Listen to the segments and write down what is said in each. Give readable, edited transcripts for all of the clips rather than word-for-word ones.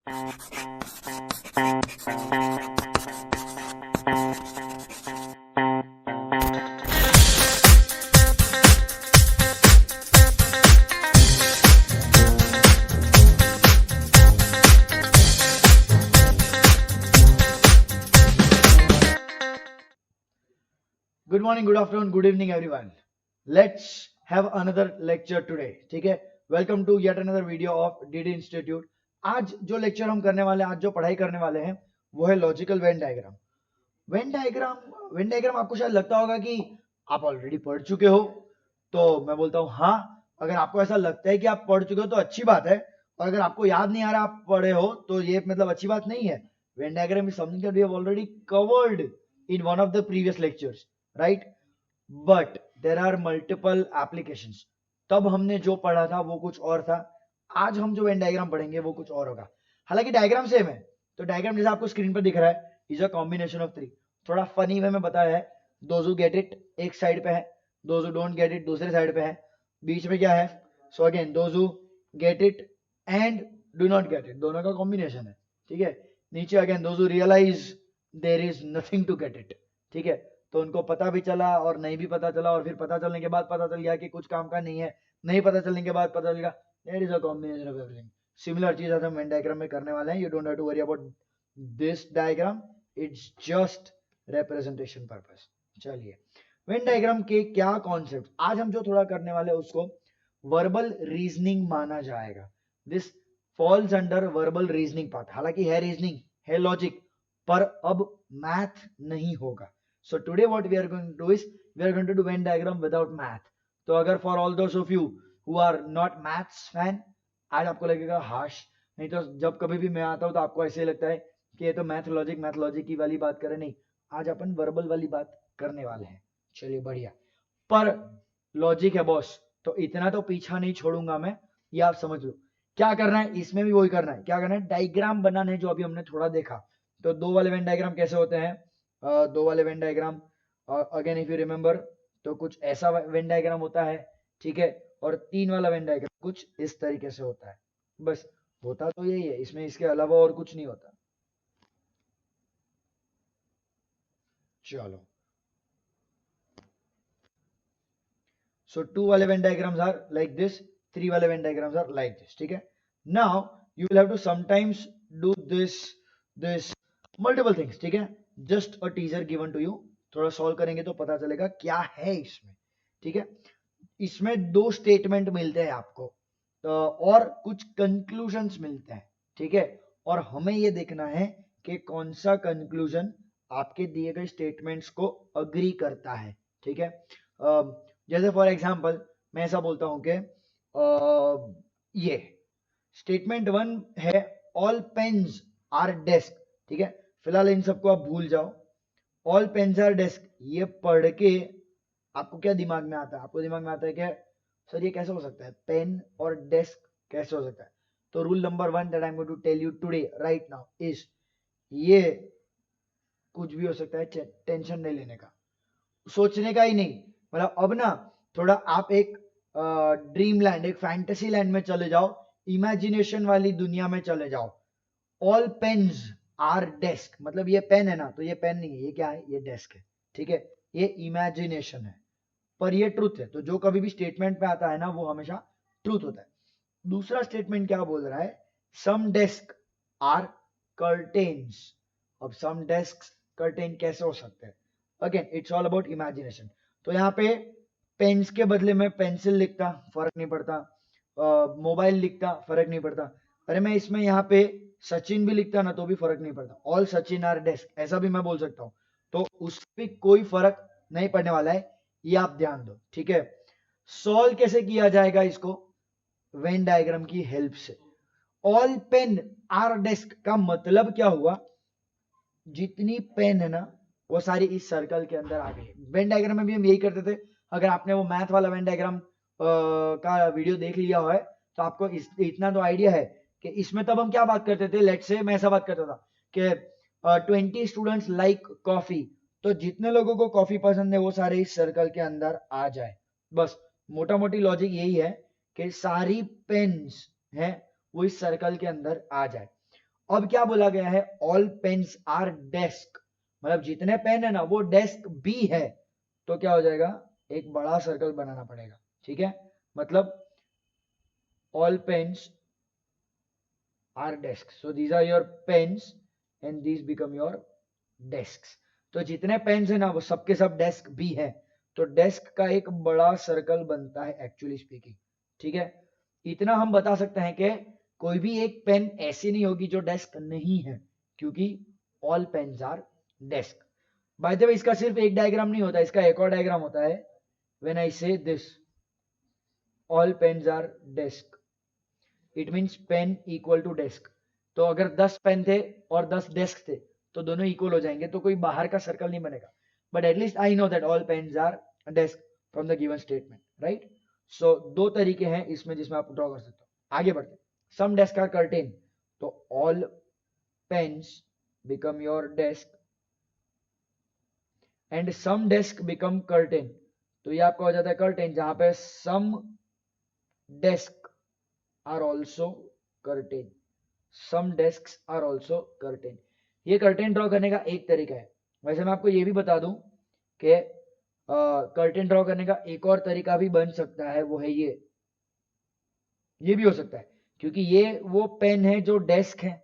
Good morning, good afternoon, good evening everyone. Let's have another lecture today. ठीक है, welcome to yet another video of DD institute. आज जो lecture हम करने वाले हैं, आज जो पढ़ाई करने वाले हैं, वो है logical Venn diagram. Venn diagram आपको शायद लगता होगा कि आप ऑलरेडी पढ़ चुके हो. तो मैं बोलता हूँ हाँ, अगर आपको ऐसा लगता है कि आप पढ़ चुके हो तो अच्छी बात है, और अगर आपको याद नहीं आ रहा आप पढ़े हो तो ये मतलब अच्छी बात नहीं है. Venn diagram is something that we have already covered in one of the previous lectures, right? But there are multiple applications. तब हमने जो पढ़ा था वो कुछ और था, आज हम जो वेन डायग्राम पढ़ेंगे वो कुछ और होगा. हालांकि डायग्राम सेम है. तो डायग्राम जैसा आपको स्क्रीन पर दिख रहा है, is a combination of three. थोड़ा फनी वे में बताया है. दोज हु गेट इट एक साइड पे है, those who don't get it दूसरे साइड पे है. बीच में क्या है? So again those who get it and do not get it, दोनों का कॉम्बिनेशन है. ठीक है. नीचे again those who realize there is nothing to get it. ठीक है, तो उनको पता भी चला और नहीं भी पता चला, और फिर पता चलने के बाद पता चल गया कि कुछ काम का नहीं है. नहीं पता चलने के बाद पता चलेगा there is a combination of everything. Similar चीज हम वेन डायग्राम में करने वाले हैं. You don't have to worry about this diagram, it's just representation purpose. चलिए, वेन डायग्राम के क्या कॉन्सेप्ट आज हम जो थोड़ा करने वाले हैं उसको वर्बल रीजनिंग माना जाएगा. This falls under verbal reasoning part. हालांकि है रीजनिंग, है लॉजिक, पर अब मैथ नहीं होगा. So today what we are going to do is we are going to do Venn diagram without math. तो अगर for all those of you who are not maths fan, आज आपको लगेगा हाश, नहीं तो जब कभी भी मैं आता हूं तो आपको ऐसे ही लगता है कि ये तो मैथोलॉजिक की वाली बात करें. नहीं, आज अपन वर्बल वाली बात करने वाले हैं. चलिए बढ़िया. पर लॉजिक है बॉस, तो इतना तो पीछा नहीं छोड़ूंगा मैं, ये आप समझ लो. क्या करना है इसमें भी वही करना है. क्या करना है? डायग्राम बनाना है, जो अभी हमने थोड़ा देखा. तो दो वाले वेन डायग्राम कैसे होते हैं? दो वाले Venn diagram again if you remember, तो कुछ ऐसा वेन डायग्राम होता है. ठीक है, और तीन वाला वेन डायग्राम कुछ इस तरीके से होता है. बस होता तो यही है, इसमें इसके अलावा और कुछ नहीं होता. चलो, so two वाले Venn diagrams are like this, three वाले Venn diagrams are like this. ठीक है. Now you will have to sometimes do this multiple things. ठीक है, just a teaser given to you. थोड़ा सॉल्व करेंगे तो पता चलेगा क्या है इसमें. ठीक है, इसमें दो स्टेटमेंट मिलते हैं आपको, और कुछ कंक्लूजन्स मिलते हैं. ठीक है, और हमें ये देखना है कि कौन सा कंक्लूजन आपके दिए गए स्टेटमेंट्स को अग्री करता है. ठीक है. जैसे फॉर एग्जांपल मैं ऐसा बोलता हूं कि ये स्टेटमेंट वन है, ऑल पेन्स आर डेस्क. ठीक है, फिलहाल इन सबको आप भूल जाओ. ऑल पेन्स आर डेस्क, ये पढ़ के आपको क्या दिमाग में आता है? आपको दिमाग में आता है कि सर ये कैसे हो सकता है, पेन और डेस्क कैसे हो सकता है? तो rule number one that I am going to tell you today right now is, ये कुछ भी हो सकता है, टेंशन नहीं लेने का, सोचने का ही नहीं. मतलब अब ना थोड़ा आप एक ड्रीम लैंड, एक फैंटेसी लैंड में चले जाओ, इमेजिनेशन वाली दुनिया में चले जाओ. ऑल पेन्स आर डेस्क, मतलब ये पेन है ना, तो ये पेन नहीं है, ये क्या है? ये डेस्क है. ठीक है, ये इमेजिनेशन है, पर ये ट्रूथ है. तो जो कभी भी स्टेटमेंट पे आता है ना, वो हमेशा ट्रूथ होता है. दूसरा स्टेटमेंट क्या बोल रहा है? सम डेस्क आर कर्टेन्स. अब सम डेस्क कर्टेन कैसे हो सकते हैं? Again it's all about imagination. तो यहाँ पे पेन्स के बदले में पेंसिल लिखता, फर्क नहीं पड़ता. मोबाइल लिखता, फर्क नहीं पड़ता. अरे मैं इसमें यहाँ पे सचिन भी लिखता ना, तो भी फर्क नहीं पड़ता. ऑल सचिन आर डेस्क, ऐसा भी मैं बोल सकता हूँ. तो उस पर कोई फर्क नहीं पड़ने वाला है, ये आप ध्यान दो. ठीक है. सॉल्व कैसे किया जाएगा इसको? वेन डायग्राम की हेल्प से. ऑल पेन आर डेस्क का मतलब क्या हुआ? जितनी पेन है ना, वो सारी इस सर्कल के अंदर आ गई. वेन डायग्राम में भी हम यही करते थे. अगर आपने वो मैथ वाला वेन डायग्राम का वीडियो देख लिया है तो आपको इतना तो आइडिया है कि इसमें तब हम क्या बात करते थे. लेट्स से मैं ऐसा बात करता था कि 20 स्टूडेंट्स लाइक कॉफी, तो जितने लोगों को कॉफी पसंद है वो सारे इस सर्कल के अंदर आ जाए. बस मोटा मोटी लॉजिक यही है कि सारी पेन्स हैं वो इस सर्कल के अंदर आ जाए. अब क्या बोला गया है, ऑल पेन्स आर डेस्क, मतलब जितने पेन है ना वो डेस्क भी है, तो क्या हो जाएगा, एक बड़ा सर्कल बनाना पड़ेगा, ठीक है, मतलब all pens are desk, so these are your pens and these become your desk. तो जितने पेन्स है ना वो सबके सब डेस्क भी है, तो डेस्क का एक बड़ा सर्कल बनता है एक्चुअली स्पीकिंग, ठीक है। इतना हम बता सकते हैं कि कोई भी एक पेन ऐसी नहीं होगी जो डेस्क नहीं है, क्योंकि all pens are desk. By the way इसका सिर्फ एक डायग्राम नहीं होता, इसका एक और डायग्राम होता है, when I say this all pens are desk, it means pen equal to desk. तो अगर 10 पेन थे और 10 डेस्क थे तो दोनों इक्वल हो जाएंगे, तो कोई बाहर का सर्कल नहीं बनेगा, but at least I know that all pens are desk from the given statement, right. So दो तरीके हैं इसमें जिसमें आप ड्रॉ कर सकते हो। आगे बढ़ते, सम डेस्क आर कर्टेन, तो all pens become your desk and some desk become curtain, तो ये आपका हो जाता है कर्टेन, जहां पे some desk are also curtain, some desks are also curtain. ये कर्टेन ड्रॉ करने का एक तरीका है। वैसे मैं आपको ये भी बता दूं कि कर्टेन ड्रॉ करने का एक और तरीका भी बन सकता है, वो है ये भी हो सकता है, क्योंकि ये वो पेन है जो डेस्क है,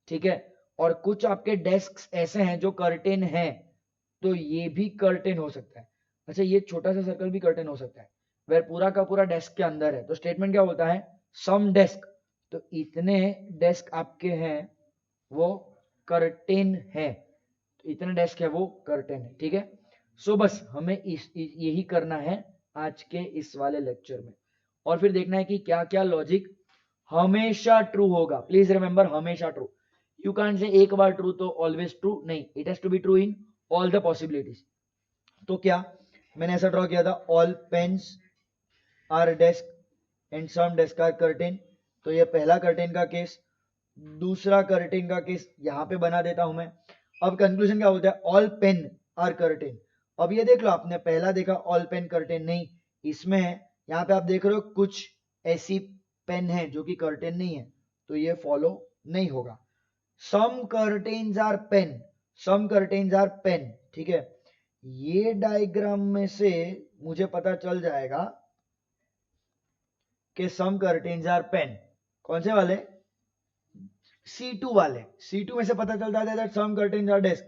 ठीक है, और कुछ आपके डेस्क ऐसे हैं जो कर्टेन है, तो ये भी कर्टेन हो सकता है। अच्छा, ये छोटा सा सर्कल भी कर्टेन हो सकता है, वह पूरा का पूरा डेस्क के अंदर है, तो स्टेटमेंट क्या बोलता है, सम डेस्क, तो इतने डेस्क आपके हैं वो कर्टेन है, तो इतने डेस्क है वो कर्टेन है, ठीक है। सो बस हमें यही करना है आज के इस वाले लेक्चर में, और फिर देखना है कि क्या क्या लॉजिक हमेशा ट्रू होगा। प्लीज रिमेंबर, हमेशा ट्रू, यू कांट से एक बार ट्रू तो ऑलवेज ट्रू, नहीं, it has to be true in all the possibilities. तो क्या मैंने ऐसा ड्रॉ किया था, all pens are desk and some desk are curtain, तो ये पहला कर्टेन का केस। दूसरा कर्टेन का केस यहां पे बना देता हूं मैं। अब कंक्लूजन क्या होता है, ऑल पेन आर कर्टेन। अब ये देख लो, आपने पहला देखा ऑल पेन कर्टेन नहीं, इसमें है, यहाँ पे आप देख रहे हो कुछ ऐसी पेन है जो कि कर्टेन नहीं है, तो ये फॉलो नहीं होगा। Some curtains are pen, some curtains are pen, ठीक है, ये डायग्राम में से मुझे पता चल जाएगा कि सम कर्टेन्स आर पेन, कौन से वाले, C2 वाले, C2 में से पता चलता है that some curtains are desk,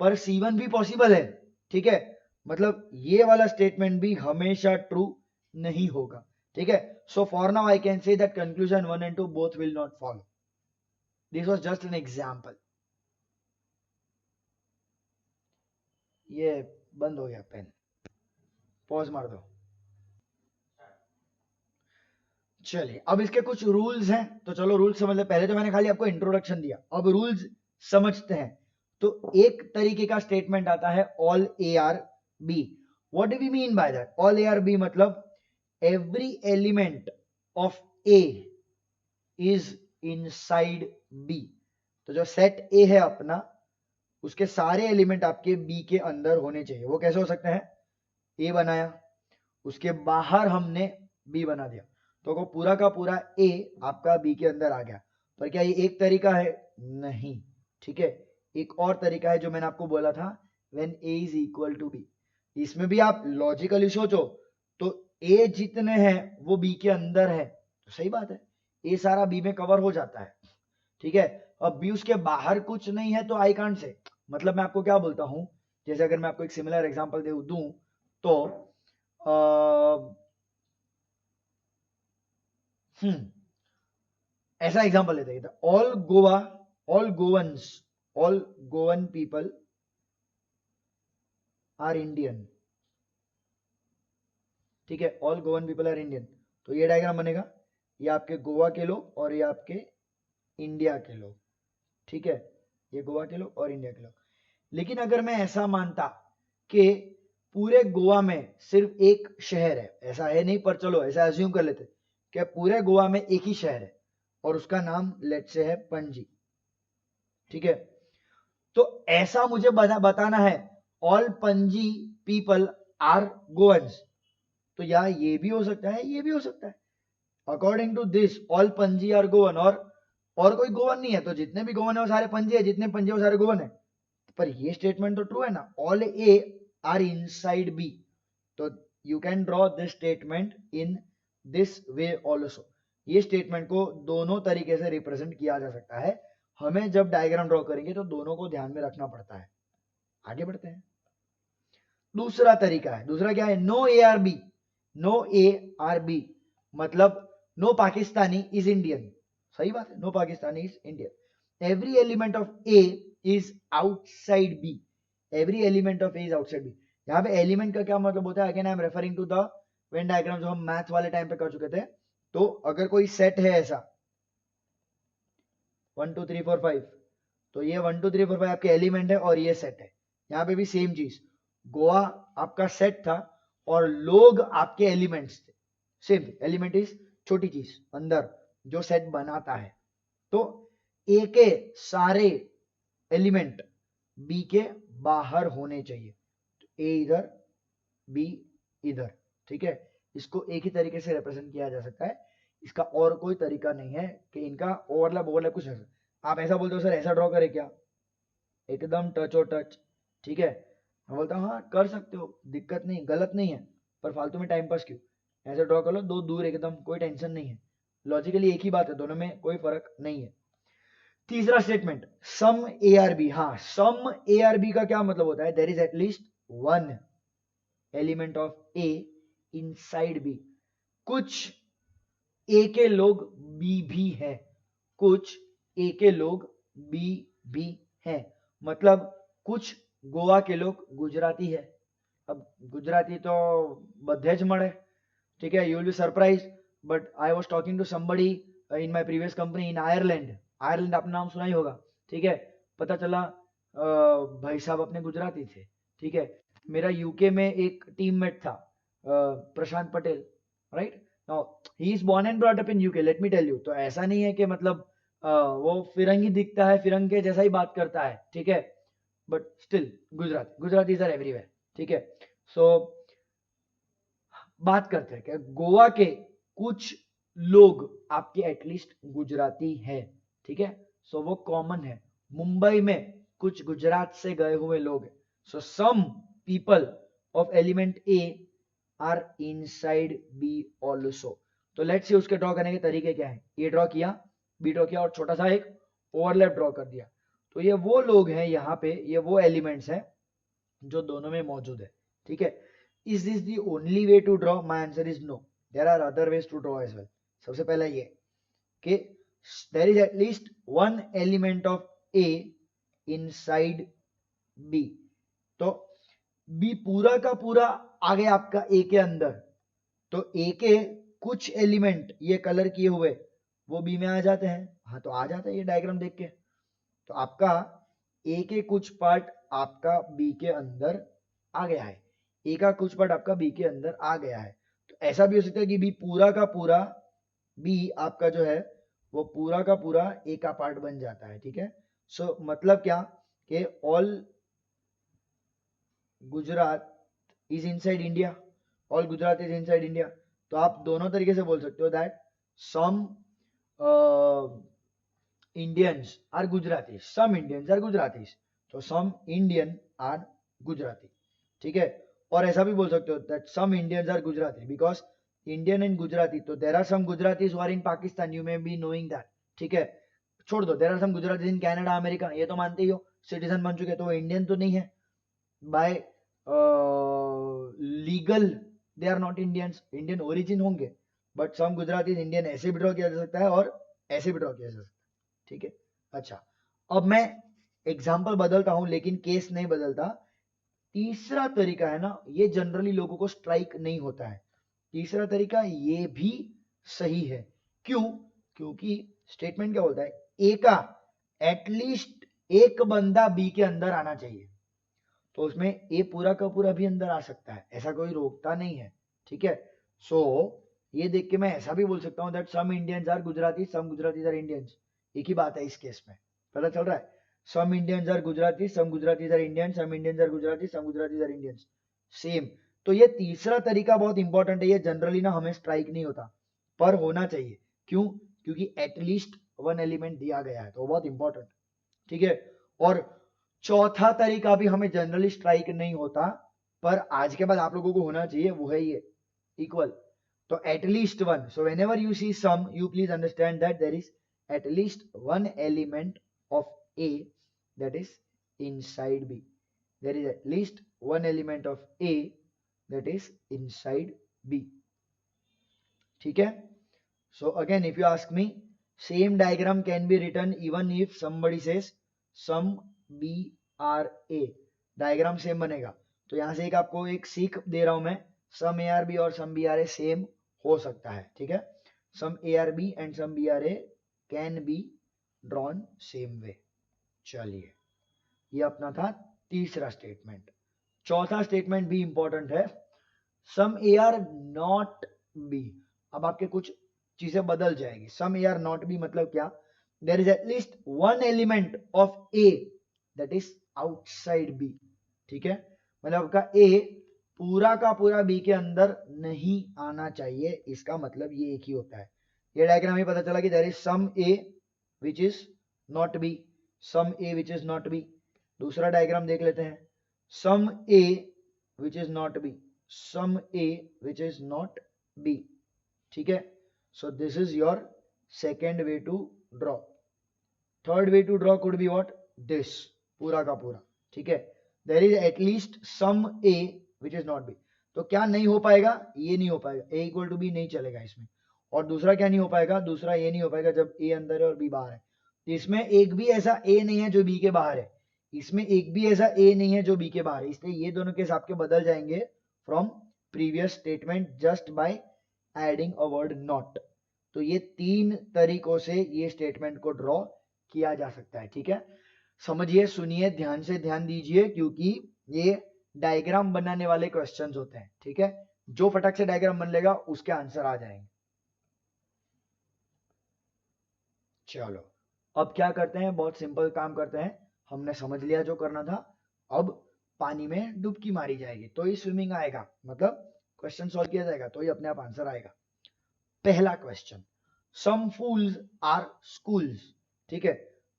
पर C1 भी पॉसिबल है, ठीक है, मतलब ये वाला स्टेटमेंट भी हमेशा ट्रू नहीं होगा, ठीक है। So for now I can say that conclusion 1 and 2 both will not follow. This was just an example. ये बंद हो गया पेन, पॉज मार दो। चलिए, अब इसके कुछ रूल्स हैं, तो चलो रूल्स समझ ले। पहले तो मैंने खाली आपको इंट्रोडक्शन दिया, अब रूल्स समझते हैं। तो एक तरीके का स्टेटमेंट आता है all A are B. What do we mean by that, all A are B मतलब every element of A is inside B. तो जो सेट ए है अपना, उसके सारे एलिमेंट आपके बी के अंदर होने चाहिए। वो कैसे हो सकते हैं, ए बनाया, उसके बाहर हमने बी बना दिया, तो वो पूरा का पूरा ए आपका बी के अंदर आ गया। पर क्या ये एक तरीका है, नहीं, ठीक है। एक और तरीका है जो मैंने आपको बोला था, when A is equal to B. इसमें भी आप लॉजिकली सोचो तो ए जितने हैं वो बी के अंदर है, तो सही बात है, ए सारा बी में कवर हो जाता है, ठीक है। अब बी उसके बाहर कुछ नहीं है तो आई कांट से, मतलब मैं आपको क्या बोलता हूं, जैसे अगर मैं आपको एक सिमिलर एग्जांपल दूं तो ऐसा एग्जांपल लेते हैं, all Goa, all Goans, all Goan people are Indian, ठीक है, all Goan people are Indian. तो ये डायग्राम बनेगा, ये आपके गोवा के लोग और ये आपके इंडिया के लोग, ठीक है, ये गोवा के लोग और इंडिया के लोग। लेकिन अगर मैं ऐसा मानता कि पूरे गोवा में सिर्फ एक शहर है, ऐसा है नहीं पर चलो ऐसा एज्यूम कर लेते कि पूरे गोवा में एक ही शहर है और उसका नाम लेट से है पणजी, ठीक है, तो ऐसा मुझे बताना है all Panaji people are Goans, तो या ये भी हो सकता है, ये भी हो सकता है। According to this all Panaji are Goan, और और कोई गोवन नहीं है, तो जितने भी गोवन है वो सारे पंजे है, जितने पंजे वो सारे गोवन है। पर ये स्टेटमेंट तो ट्रू है ना, all A are inside B. तो you can draw this statement in this way also. ये स्टेटमेंट को दोनों तरीके से रिप्रेजेंट किया जा सकता है। हमें जब डायग्राम ड्रॉ करेंगे तो दोनों को ध्यान में रखना पड़ता है। आगे बढ़ते हैं। दूसरा तरीका है, दूसरा क्या है, no A are B. No A are B मतलब नो पाकिस्तानी इज इंडियन। सही बात है, no Pakistani is Indian. Every element of A is outside B. Every element of A is outside B. यहाँ पे एलिमेंट का क्या मतलब होता है, again I am referring to the Venn diagram जो हम मैथ वाले टाइम पे कर चुके थे। तो अगर कोई सेट है ऐसा 1 2 3 4 5, तो ये 1 2 3 4 5 आपके एलिमेंट है और ये सेट है। यहाँ पे भी सेम चीज, गोवा आपका सेट था और लोग आपके एलिमेंट्स थे। सेम एलिमेंट इज छोटी चीज अंदर जो सेट बनाता है। तो ए के सारे एलिमेंट बी के बाहर होने चाहिए। ए इधर, बी इधर, ठीक है। इसको एक ही तरीके से रिप्रेजेंट किया जा सकता है, इसका और कोई तरीका नहीं है कि इनका ओवरलैप कुछ नहीं। आप ऐसा बोलते हो सर ऐसा ड्रॉ करे क्या, एकदम टच और टच, ठीक है। मैं बोलता हूँ हाँ कर सकते हो, दिक्कत नहीं, गलत नहीं है, पर फालतू में टाइम पास क्यों। ऐसे ड्रॉ कर लो, दो दूर एकदम, कोई टेंशन नहीं है, लॉजिकली एक ही बात है, दोनों में कोई फर्क नहीं है। तीसरा statement some A are B. हाँ, सम ए आर बी का क्या मतलब होता है, there is at least one element of A inside B. कुछ ए के लोग बी भी है, कुछ ए के लोग बी भी है। मतलब कुछ गोवा के लोग गुजराती है। अब गुजराती तो બધે જ મળે, ठीक है। You will be surprise, but I was talking to somebody in my previous company in Ireland. Ireland आपने नाम सुना ही होगा, ठीक है। पता चला भाई साहब अपने गुजराती थे, ठीक है। मेरा यूके में एक टीममेट था Prashant Patel, right. Now he is born and brought up in UK, let me tell you. तो ऐसा नहीं है कि मतलब वो फिरंगी दिखता है, फिरंग के जैसा ही बात करता है, ठीक है, but still Gujaratis are everywhere, ठीक है। सो बात करते हैं कि गोवा के कुछ लोग आपके एटलीस्ट गुजराती है, ठीक है। सो वो कॉमन है। मुंबई में कुछ गुजरात से गए हुए लोग हैं। So some people of element A are inside B also. तो लेट्स सी उसके ड्रॉ करने के तरीके क्या है। ए ड्रॉ किया, बी ड्रॉ किया और छोटा सा एक ओवरलैप ड्रॉ कर दिया। तो ये वो लोग हैं यहाँ पे, ये वो एलिमेंट्स हैं जो दोनों में मौजूद है, ठीक है। Is this the only way to draw? My answer is no. There are other ways to draw as well. सबसे पहला ये कि there is at least one element of A inside B. तो B पूरा का पूरा आ गया आपका A के अंदर, तो A के कुछ एलिमेंट ये कलर किए हुए वो B में आ जाते हैं। हाँ तो आ जाता है ये डायग्राम देख के। तो आपका A के कुछ पार्ट आपका B के अंदर आ गया है, ए का कुछ पार्ट आपका बी के अंदर आ गया है। तो ऐसा भी हो सकता है कि बी पूरा का पूरा, बी आपका जो है वो पूरा का पूरा ए का पार्ट बन जाता है, ठीक है। सो मतलब क्या कि all Gujarat is inside India, all Gujarat is inside India. तो आप दोनों तरीके से बोल सकते हो that some Indians are Gujarati, some Indians are Gujarati, तो सम इंडियन आर गुजराती, ठीक है। और ऐसा भी बोल सकते हो that some Indians are Gujarati because Indian and Gujarati, तो there are some Gujaratis who are in Pakistan, you may be knowing that, ठीक है। छोड़ दो, there are some Gujaratis in Canada America, ये तो मानते ही हो, सिटीजन बन चुके, तो वो इंडियन तो नहीं है by legal, they are not Indians, Indian origin होंगे, बट सम गुजरातीज इंडियन ऐसे भी ड्रॉ किया जा सकता है और ऐसे भी ड्रॉ किया जा सकता है, ठीक है। अच्छा, अब मैं एग्जाम्पल बदलता हूं लेकिन केस नहीं बदलता। तीसरा तरीका है ना, ये जनरली लोगों को स्ट्राइक नहीं होता है। तीसरा तरीका ये भी सही है। क्यों? क्योंकि स्टेटमेंट क्या बोलता है, ए का एटलीस्ट एक बंदा बी के अंदर आना चाहिए। तो उसमें ए पूरा का पूरा भी अंदर आ सकता है, ऐसा कोई रोकता नहीं है, ठीक है। सो ये देख के मैं ऐसा भी बोल सकता हूँ that some Indians are Gujarati, some Gujaratis are Indians. एक ही बात है इस केस में, पता चल रहा है। Some Indians are Gujarati, some Gujaratis are Indians, some Indians are Gujarati, some Gujaratis are Indians, same. तो ये तीसरा तरीका बहुत इंपॉर्टेंट है, ये जनरली ना हमें स्ट्राइक नहीं होता पर होना चाहिए। क्यों? क्योंकि एटलीस्ट वन एलिमेंट दिया गया है, तो बहुत इंपॉर्टेंट, ठीक है। और चौथा तरीका भी हमें जनरली स्ट्राइक नहीं होता, पर आज के बाद आप लोगों को होना चाहिए, वो है ये इक्वल। तो at least one, so whenever you see some you please understand that there is at least one element of A that is inside B, there is at least one element of A that is inside B, ठीक है। So again if you ask me, same diagram can be written even if somebody says sum B R A, diagram same बनेगा। तो यहां से एक आपको एक सीख दे रहा हूं मैं, सम ए आर बी और some B are A same हो सकता है, ठीक है। Some A are B and some B are A can be drawn same way. चलिए, ये अपना था तीसरा स्टेटमेंट। चौथा स्टेटमेंट भी इंपॉर्टेंट है, some A are not B. अब आपके कुछ चीजें बदल जाएगी। Some A are not B मतलब क्या, there is at least one element of A that is outside B, ठीक है। मतलब आपका ए पूरा का पूरा बी के अंदर नहीं आना चाहिए, इसका मतलब ये एक ही होता है। ये डायग्राम में पता चला कि there is some A which is not B, some A which is not B. दूसरा डायग्राम देख लेते हैं, some A which is not B, some A which is not B, ठीक है। So this is your second way to draw. Third way to draw could be what, this पूरा का पूरा, ठीक है। There is at least some A which is not B. तो क्या नहीं हो पाएगा, ये नहीं हो पाएगा, ए इक्वल टू बी नहीं चलेगा इसमें। और दूसरा क्या नहीं हो पाएगा, दूसरा ये नहीं हो पाएगा जब ए अंदर है और बी बाहर है। इसमें एक भी ऐसा ए नहीं है जो बी के बाहर है, इसमें एक भी ऐसा ए नहीं है जो बी के बाहर है, इसलिए ये दोनों केस आपके बदल जाएंगे from previous statement just by adding a word not. तो ये तीन तरीकों से ये स्टेटमेंट को ड्रॉ किया जा सकता है, ठीक है। समझिए, सुनिए, ध्यान से ध्यान दीजिए, क्योंकि ये डायग्राम बनाने वाले क्वेश्चंस होते हैं, ठीक है। जो फटक से डायग्राम बन लेगा उसके आंसर आ जाएंगे। चलो, अब क्या करते हैं, बहुत सिंपल काम करते हैं। हमने समझ लिया जो करना था, अब पानी में डुबकी मारी जाएगी तो ही स्विमिंग आएगा, मतलब क्वेश्चन सॉल्व किया जाएगा तो ही अपने आप आंसर आएगा। पहला question, some fools are schools, ठीक है।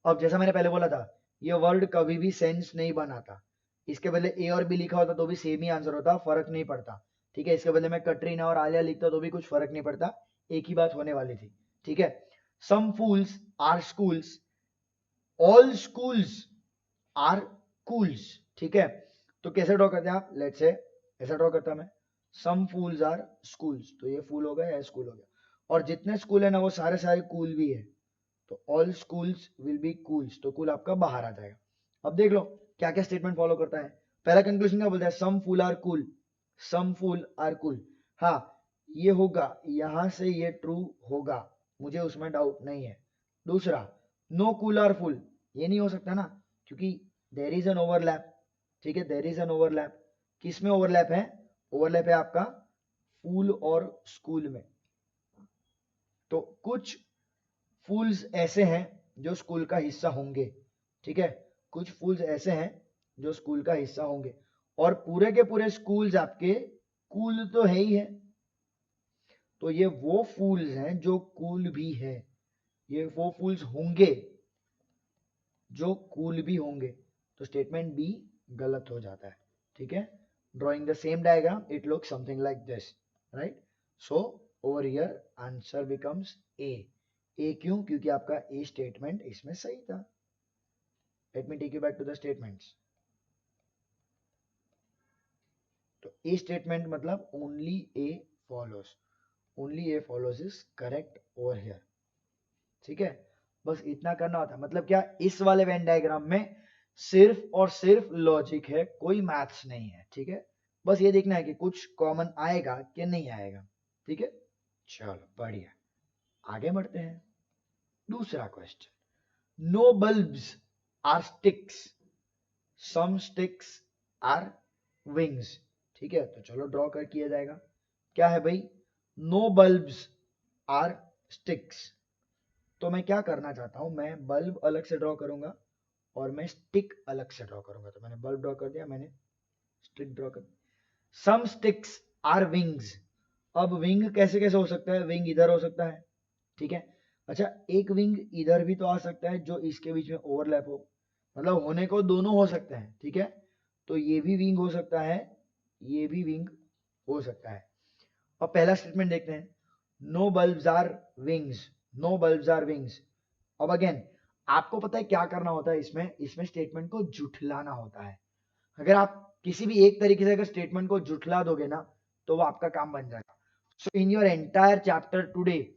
अब जैसा मैंने पहले बोला था, ये वर्ड कभी भी सेंस नहीं बनाता, इसके बदले ए और बी लिखा होता तो भी सेम ही आंसर होता, फर्क नहीं पड़ता, ठीक है। इसके बदले में कटरीना और आलिया लिखता तो भी कुछ फर्क नहीं पड़ता, एक ही बात होने वाली थी, ठीक है। Some fools are schools, all schools are cools, ठीक है। तो कैसे ड्रॉ करते हैं आप, लेट्स से ऐसा ड्रॉ करता मैं, सम फूल्स आर स्कूल्स, तो ये फूल हो गया या स्कूल हो गया, और जितने स्कूल है ना वो सारे सारे कूल भी है, तो all schools will be cools, तो कूल आपका बाहर आ जाएगा। अब देख लो क्या क्या स्टेटमेंट फॉलो करता है। पहला कंक्लूजन क्या बोलता है, some fool are cool, some fool are cool. हाँ, ये होगा, यहां से ये ट्रू होगा, मुझे उसमें डाउट नहीं है। दूसरा, नो कूल आर फुल, ये नहीं हो सकता ना, क्योंकि देयर इज एन ओवरलैप, ठीक है। देयर इज एन ओवरलैप, किस में ओवरलैप है, ओवरलैप है आपका फूल और स्कूल में। तो कुछ फूल्स ऐसे हैं जो स्कूल का हिस्सा होंगे, ठीक है। कुछ फूल्स ऐसे हैं जो स्कूल का हिस्सा होंगे, और पूरे के पूरे स्कूल्स आपके कूल तो है ही है, तो ये वो फूल्स हैं जो कूल भी है, ये वो फूल्स होंगे जो कूल भी होंगे। तो स्टेटमेंट बी गलत हो जाता है, ठीक है। Drawing the same diagram it looks something like this, right. So over here answer becomes A. A क्यों, क्योंकि आपका ए स्टेटमेंट इसमें सही था। Let me take you back to the statements. तो ए स्टेटमेंट मतलब only A follows, only A follows is correct over here, ठीक है। बस इतना करना होता है, मतलब क्या, इस वाले वेन डायग्राम में सिर्फ और सिर्फ लॉजिक है, कोई मैथ्स नहीं है, ठीक है। बस ये देखना है कि कुछ कॉमन आएगा कि नहीं आएगा, ठीक है। चलो बढ़िया, आगे बढ़ते हैं। दूसरा question, no bulbs are sticks, some sticks are wings, ठीक है। तो चलो ड्रॉ कर किया जाएगा। क्या है भाई, नो बल्ब्स आर स्टिक्स, तो मैं क्या करना चाहता हूं, मैं बल्ब अलग से ड्रॉ करूंगा और मैं स्टिक अलग से ड्रॉ करूंगा। तो मैंने बल्ब ड्रॉ कर दिया, मैंने स्टिक ड्रॉ कर दिया। सम स्टिक्स आर विंग्स, अब विंग कैसे कैसे हो सकता है, विंग इधर हो सकता है, ठीक है। अच्छा, एक विंग इधर भी तो आ सकता है जो इसके बीच में ओवरलैप हो, मतलब होने को दोनों हो सकते हैं, ठीक है। तो ये भी विंग हो सकता है, ये भी विंग हो सकता है। अब पहला स्टेटमेंट देखते हैं, no bulbs are wings, no bulbs are wings. अब अगेन आपको पता है क्या करना होता है, इसमें स्टेटमेंट को जुठलाना होता है। अगर आप किसी भी एक तरीके से अगर स्टेटमेंट को जुठला दोगे ना, तो वो आपका काम बन जाएगा। So in your entire chapter today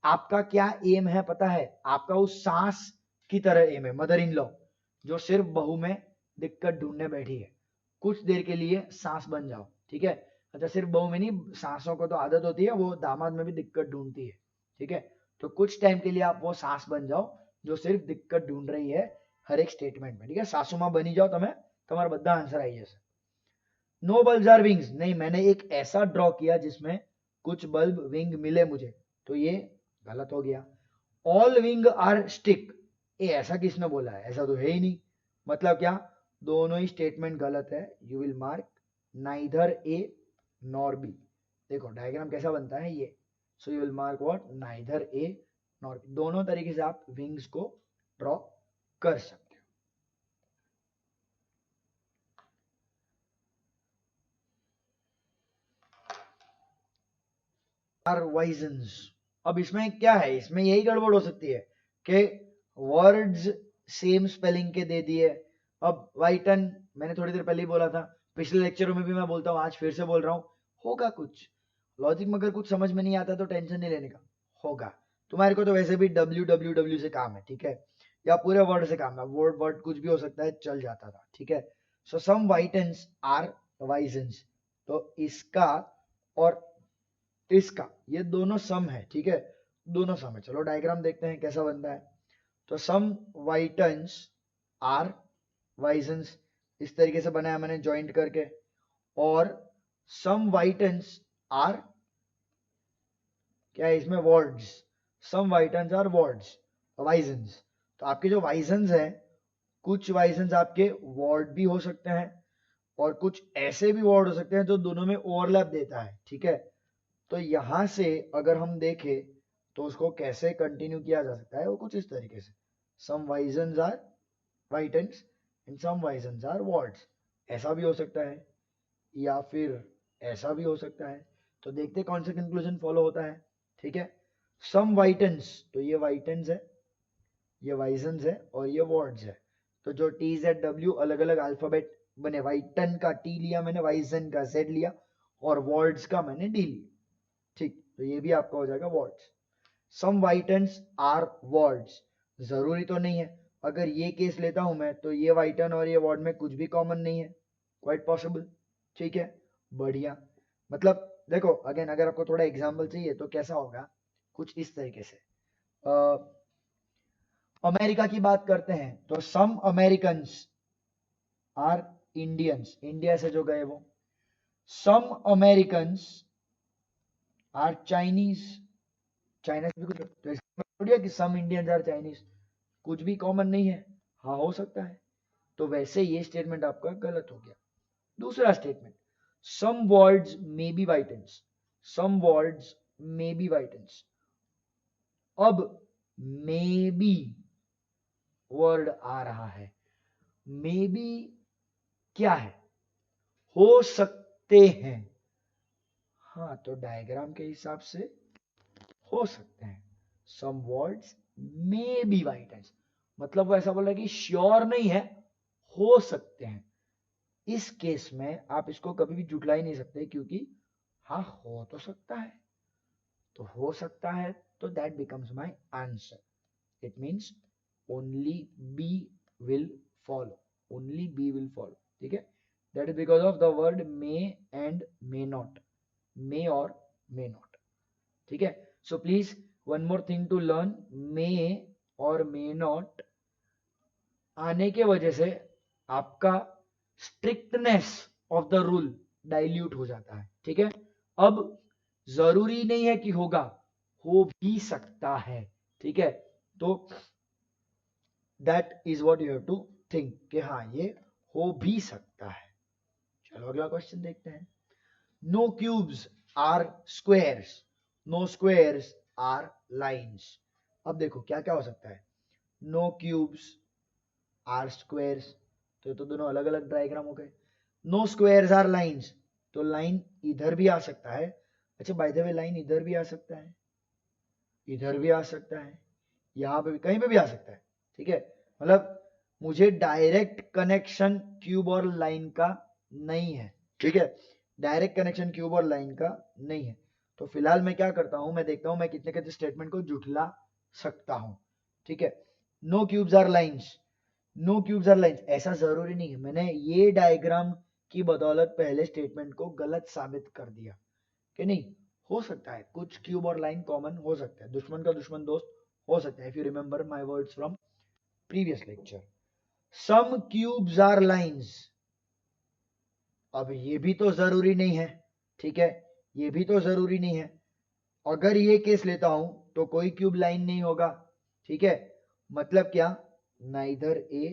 आपका क्या एम है पता है, आपका उस सास की तरह एम है, मदर इन लॉ जो सिर्फ बहू में दिक्कत ढूंढने बैठी है, कुछ देर के लिए सास बन जाओ, ठीक है। अच्छा, सिर्फ बहू में नहीं, सासों को तो आदत होती है, वो दामाद में भी दिक्कत ढूंढती है, ठीक है। तो कुछ टाइम के लिए आप वो सास बन जाओ जो सिर्फ दिक्कत ढूंढ रही है हर एक स्टेटमेंट में, ठीक है। सासू मां बनी जाओ, तुम्हें तुम्हारा बद्दा आंसर आई जैसे। नो बल्ब्स आर विंग्स, नहीं, मैंने एक ऐसा ड्रॉ किया जिसमें कुछ बल्ब विंग मिले मुझे, तो ये गलत हो गया। ऑल विंग आर स्टिक, ये ऐसा किसने बोला है, ऐसा तो है ही नहीं। मतलब क्या, दोनों ही स्टेटमेंट गलत है। You will mark neither A nor B. देखो डायग्राम कैसा बनता है ये, so you will mark what, neither A nor B. दोनों तरीके से आप विंग्स को ड्रॉ कर सकते हो। वाइजन्स, अब इसमें क्या है, इसमें यही गड़बड़ हो सकती है कि वर्ड्स सेम स्पेलिंग के दे दिए। अब वाइटन मैंने थोड़ी देर पहले ही बोला था, पिछले लेक्चरों में भी मैं बोलता हूँ, आज फिर से बोल रहा हूँ, होगा कुछ लॉजिक में अगर कुछ समझ में नहीं आता तो टेंशन नहीं लेने का, होगा। तुम्हारे को तो वैसे भी www से काम है, ठीक है, या पूरे वर्ड से काम है, वर्ड वर्ड कुछ भी हो सकता है, चल जाता था, ठीक है। सो सम वाइटन्स आर वाइजन्स, तो इसका और इसका ये दोनों सम है, ठीक है, दोनों सम है। चलो डायग्राम देखते हैं कैसा बनता है। तो सम वाइटन्स आर वाइजन्स, इस तरीके से बनाया मैंने जॉइंट करके, और सम वाइटन्स आर क्या है इसमें, वर्ड्स, सम वाइटन्स आर वर्ड्स वाइजन्स। तो आपके जो वाइजन्स हैं, कुछ वाइजन्स आपके वर्ड भी हो सकते हैं और कुछ ऐसे भी वर्ड हो सकते हैं जो दोनों में ओवरलैप देता है, ठीक है। तो यहां से अगर हम देखें तो उसको कैसे कंटिन्यू किया जा सकता है, वो कुछ इस तरीके से, some visions are whitens and some visions are words, ऐसा भी हो सकता है, या फिर ऐसा भी हो सकता है। तो देखते कौन सा कंक्लूजन फॉलो होता है, ठीक है। सम वाइटन्स, तो ये वाइटन्स है, ये वाइजन्स है और ये वर्ड्स है। तो जो टी जेड डब्ल्यू अलग अलग अल्फाबेट बने, वाइटन का टी लिया मैंने, वाइजन का जेड लिया और वर्ड्स का मैंने डी लिया, ठीक। तो ये भी आपका हो जाएगा वर्ड्स। सम वाइटन्स आर वर्ड्स, जरूरी तो नहीं है, अगर ये केस लेता हूं मैं तो ये वाइटन और ये वर्ड में कुछ भी कॉमन नहीं है, क्वाइट पॉसिबल, ठीक है, बढ़िया। मतलब देखो अगेन अगर आपको थोड़ा एग्जांपल चाहिए तो कैसा होगा, कुछ इस तरीके से, अमेरिका की बात करते हैं तो सम अमेरिकन्स आर इंडियंस, इंडिया से जो गए वो, सम अमेरिकन्स आर चाइनीज, चाइना से भी कुछ, तो इसका थोड़ी है कि सम इंडियंस आर चाइनीज, कुछ भी कॉमन नहीं है, हाँ हो सकता है। तो वैसे ये स्टेटमेंट आपका गलत हो गया। दूसरा statement, some words may be whitens, some words may be whitens. अब मे बी वर्ड आ रहा है, मे बी क्या है, हो सकते हैं, हाँ तो डायग्राम के हिसाब से हो सकते हैं, सम वर्ड्स मे बी वाइटन्स, मतलब वो ऐसा बोल रहा है कि श्योर नहीं है, हो सकते हैं। इस केस में आप इसको कभी भी जुटला ही नहीं सकते, क्योंकि हाँ हो तो सकता है, तो हो सकता है, तो that becomes my answer. It means only B will follow, only B will follow, ठीक है। That is because of the word may and may not, may और मे नॉट, ठीक है। So please one more thing to learn, may और may not आने के वजह से आपका strictness of the rule dilute हो जाता है, ठीक है। अब जरूरी नहीं है कि होगा, हो भी सकता है, ठीक है। तो that is what you have to think कि हाँ ये हो भी सकता है। चलो अगला क्वेश्चन देखते हैं। No cubes are squares, no squares are lines. अब देखो क्या क्या हो सकता है, नो क्यूब्स आर स्क्वायर्स, तो ये तो दोनों अलग अलग डायग्राम हो गए। नो स्क्वायर्स आर लाइंस, तो लाइन इधर भी आ सकता है। अच्छा बाय द वे लाइन इधर भी आ सकता है, इधर भी आ सकता है, यहाँ पे भी, कहीं पे भी आ सकता है, ठीक है। मतलब मुझे डायरेक्ट कनेक्शन क्यूब और लाइन का नहीं है, ठीक है, डायरेक्ट कनेक्शन क्यूब और लाइन का नहीं है। तो फिलहाल मैं क्या करता हूं, मैं देखता हूं मैं कितने कितने स्टेटमेंट को जुटला सकता हूं, ठीक है। No cubes are lines, no cubes are lines, ऐसा जरूरी नहीं है, मैंने ये डायग्राम की बदौलत पहले स्टेटमेंट को गलत साबित कर दिया कि नहीं, हो सकता है कुछ क्यूब और लाइन कॉमन हो सकता है, दुश्मन का दुश्मन दोस्त हो सकता है। If you remember my words from previous lecture, some cubes are lines, अब ये भी तो जरूरी नहीं है, ठीक है, ये भी तो जरूरी नहीं है। अगर ये केस लेता हूं तो कोई क्यूब लाइन नहीं होगा, ठीक है, मतलब क्या, neither A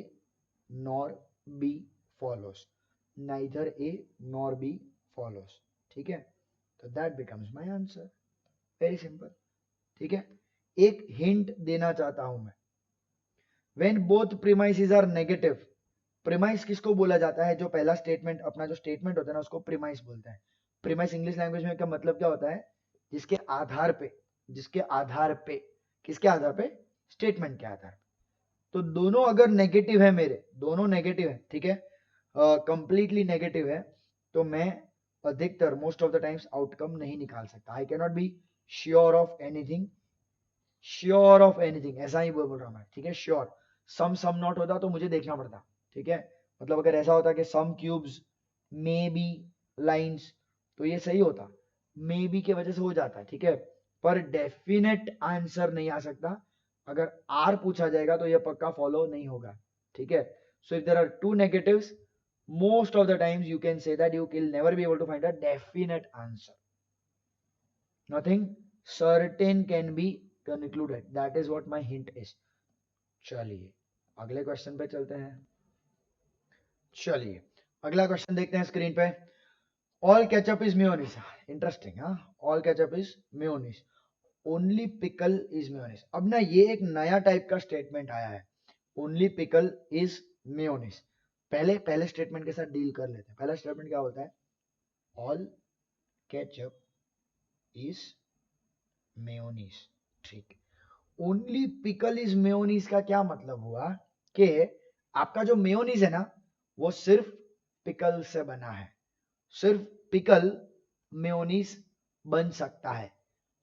nor B follows, neither A nor B follows, ठीक है, तो that becomes my answer, very simple, ठीक है। एक हिंट देना चाहता हूं मैं, when both premises are negative, premise किसको बोला जाता है, जो पहला स्टेटमेंट, अपना जो स्टेटमेंट होता है ना उसको प्रीमाइस बोलते हैं। प्रीमाइस इंग्लिश लैंग्वेज में क्या मतलब क्या होता है, जिसके आधार पे, जिसके आधार पे, किसके आधार पे, स्टेटमेंट के आधार पे। तो दोनों अगर नेगेटिव है, मेरे दोनों नेगेटिव है, ठीक है, कंप्लीटली नेगेटिव है, तो मैं अधिकतर most of the times outcome नहीं निकाल सकता। I can not be sure of anything, sure of anything ऐसा ही बोल रहा हूं मैं, ठीक है, श्योर। सम नॉट होता तो मुझे देखना पड़ता, ठीक है, मतलब अगर ऐसा होता कि सम क्यूब्स मे बी लाइंस, तो ये सही होता, मे बी के वजह से हो जाता है, ठीक है, पर डेफिनेट आंसर नहीं आ सकता। अगर आर पूछा जाएगा तो ये पक्का फॉलो नहीं होगा, ठीक है। So if there are two negatives, most of the times you can say that you will never be able to find a definite answer, nothing certain can be concluded, that is what my hint is। चलिए अगले question पे चलते हैं, चलिए अगला question देखते हैं screen पे। All ketchup is mayonnaise, interesting, हाँ, all ketchup is mayonnaise, only pickle is mayonnaise. अब ना ये एक नया टाइप का स्टेटमेंट आया है, ओनली पिकल इज मेयोनीज। पहले पहले स्टेटमेंट के साथ डील कर लेते हैं। पहला स्टेटमेंट क्या होता है, ऑल केचप इज मेयोनीज, ठीक। ओनली पिकल इज मेयोनीज का क्या मतलब हुआ कि आपका जो मेयोनीज है ना वो सिर्फ पिकल से बना है, सिर्फ पिकल मेयोनीज बन सकता है,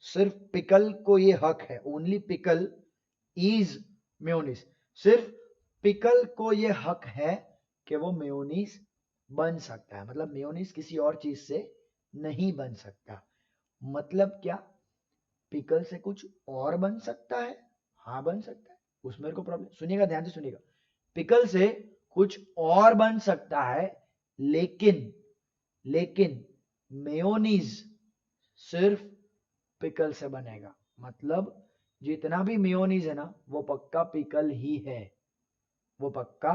सिर्फ पिकल को ये हक है, ओनली पिकल इज मेयोनीज, सिर्फ पिकल को ये हक है कि वो मेयोनीज बन सकता है, मतलब मेयोनीज किसी और चीज से नहीं बन सकता। मतलब क्या, पिकल से कुछ और बन सकता है, हाँ बन सकता है, उसमें मेरे को प्रॉब्लम, सुनिएगा ध्यान से सुनिएगा, पिकल से कुछ और बन सकता है, लेकिन लेकिन मेयोनीज सिर्फ पिकल से बनेगा, मतलब जितना भी मेयोनीज है ना वो पक्का पिकल ही है, वो पक्का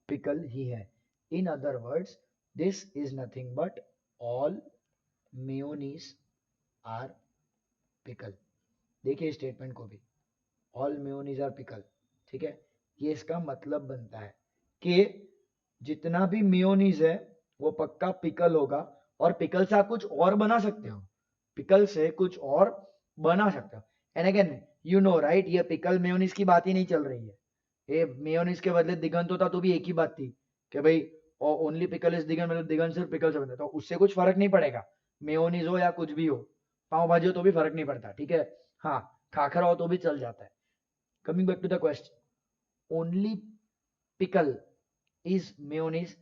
पिकल ही है। In other words this is nothing but all mayonnaise are pickle. देखिए स्टेटमेंट को भी, ऑल मेयोनीज आर पिकल, ठीक है, ये इसका मतलब बनता है कि जितना भी मेयोनीज है वो पक्का पिकल होगा, और पिकल से आप कुछ और बना सकते हो, पिकल से कुछ और बना सकते हो। And again you know right, ये पिकल मेयोनीज की बात ही नहीं चल रही है, ये मेयोनीज के बदले दिगंत होता तो भी एक ही बात थी कि भाई ओनली पिकल इज दिगंत, मतलब दिगंत सिर्फ पिकल से बनता, तो उससे कुछ फर्क नहीं पड़ेगा, मेयोनीज हो या कुछ भी हो, पाव भाजी हो तो भी फर्क नहीं पड़ता, ठीक है, हाँ खाखरा हो तो भी चल जाता है। Coming back to the question, only pickle is mayonnaise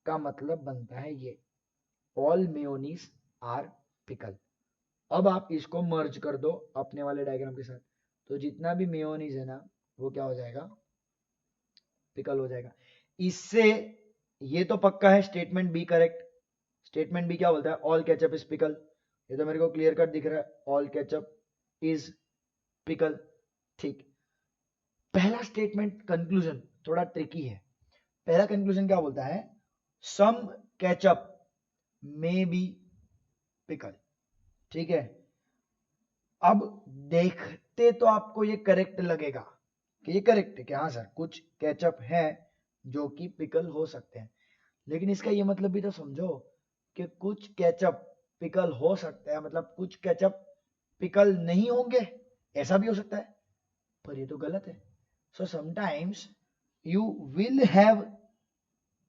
का मतलब बनता है ये, ऑल मेयोनीज आर पिकल। अब आप इसको मर्ज कर दो अपने वाले डायग्राम के साथ, तो जितना भी मेयोनीज है ना वो क्या हो जाएगा, पिकल हो जाएगा। इससे ये तो पक्का है statement B correct, statement B क्या बोलता है, ऑल केचप इज पिकल, ये तो मेरे को क्लियर कट दिख रहा है, ऑल केचप इज पिकल, ठीक। पहला स्टेटमेंट कंक्लूजन थोड़ा ट्रिकी है। पहला कंक्लूजन क्या बोलता है, सम केचप मे बी पिकल, ठीक है। अब देखते तो आपको ये करेक्ट लगेगा कि ये करेक्ट है कि हाँ सर कुछ केचप है जो कि पिकल हो सकते हैं, लेकिन इसका ये मतलब भी तो समझो कि कुछ केचप पिकल हो सकता है मतलब कुछ केचप पिकल नहीं होंगे, ऐसा भी हो सकता है, पर ये तो गलत है। So sometimes you will have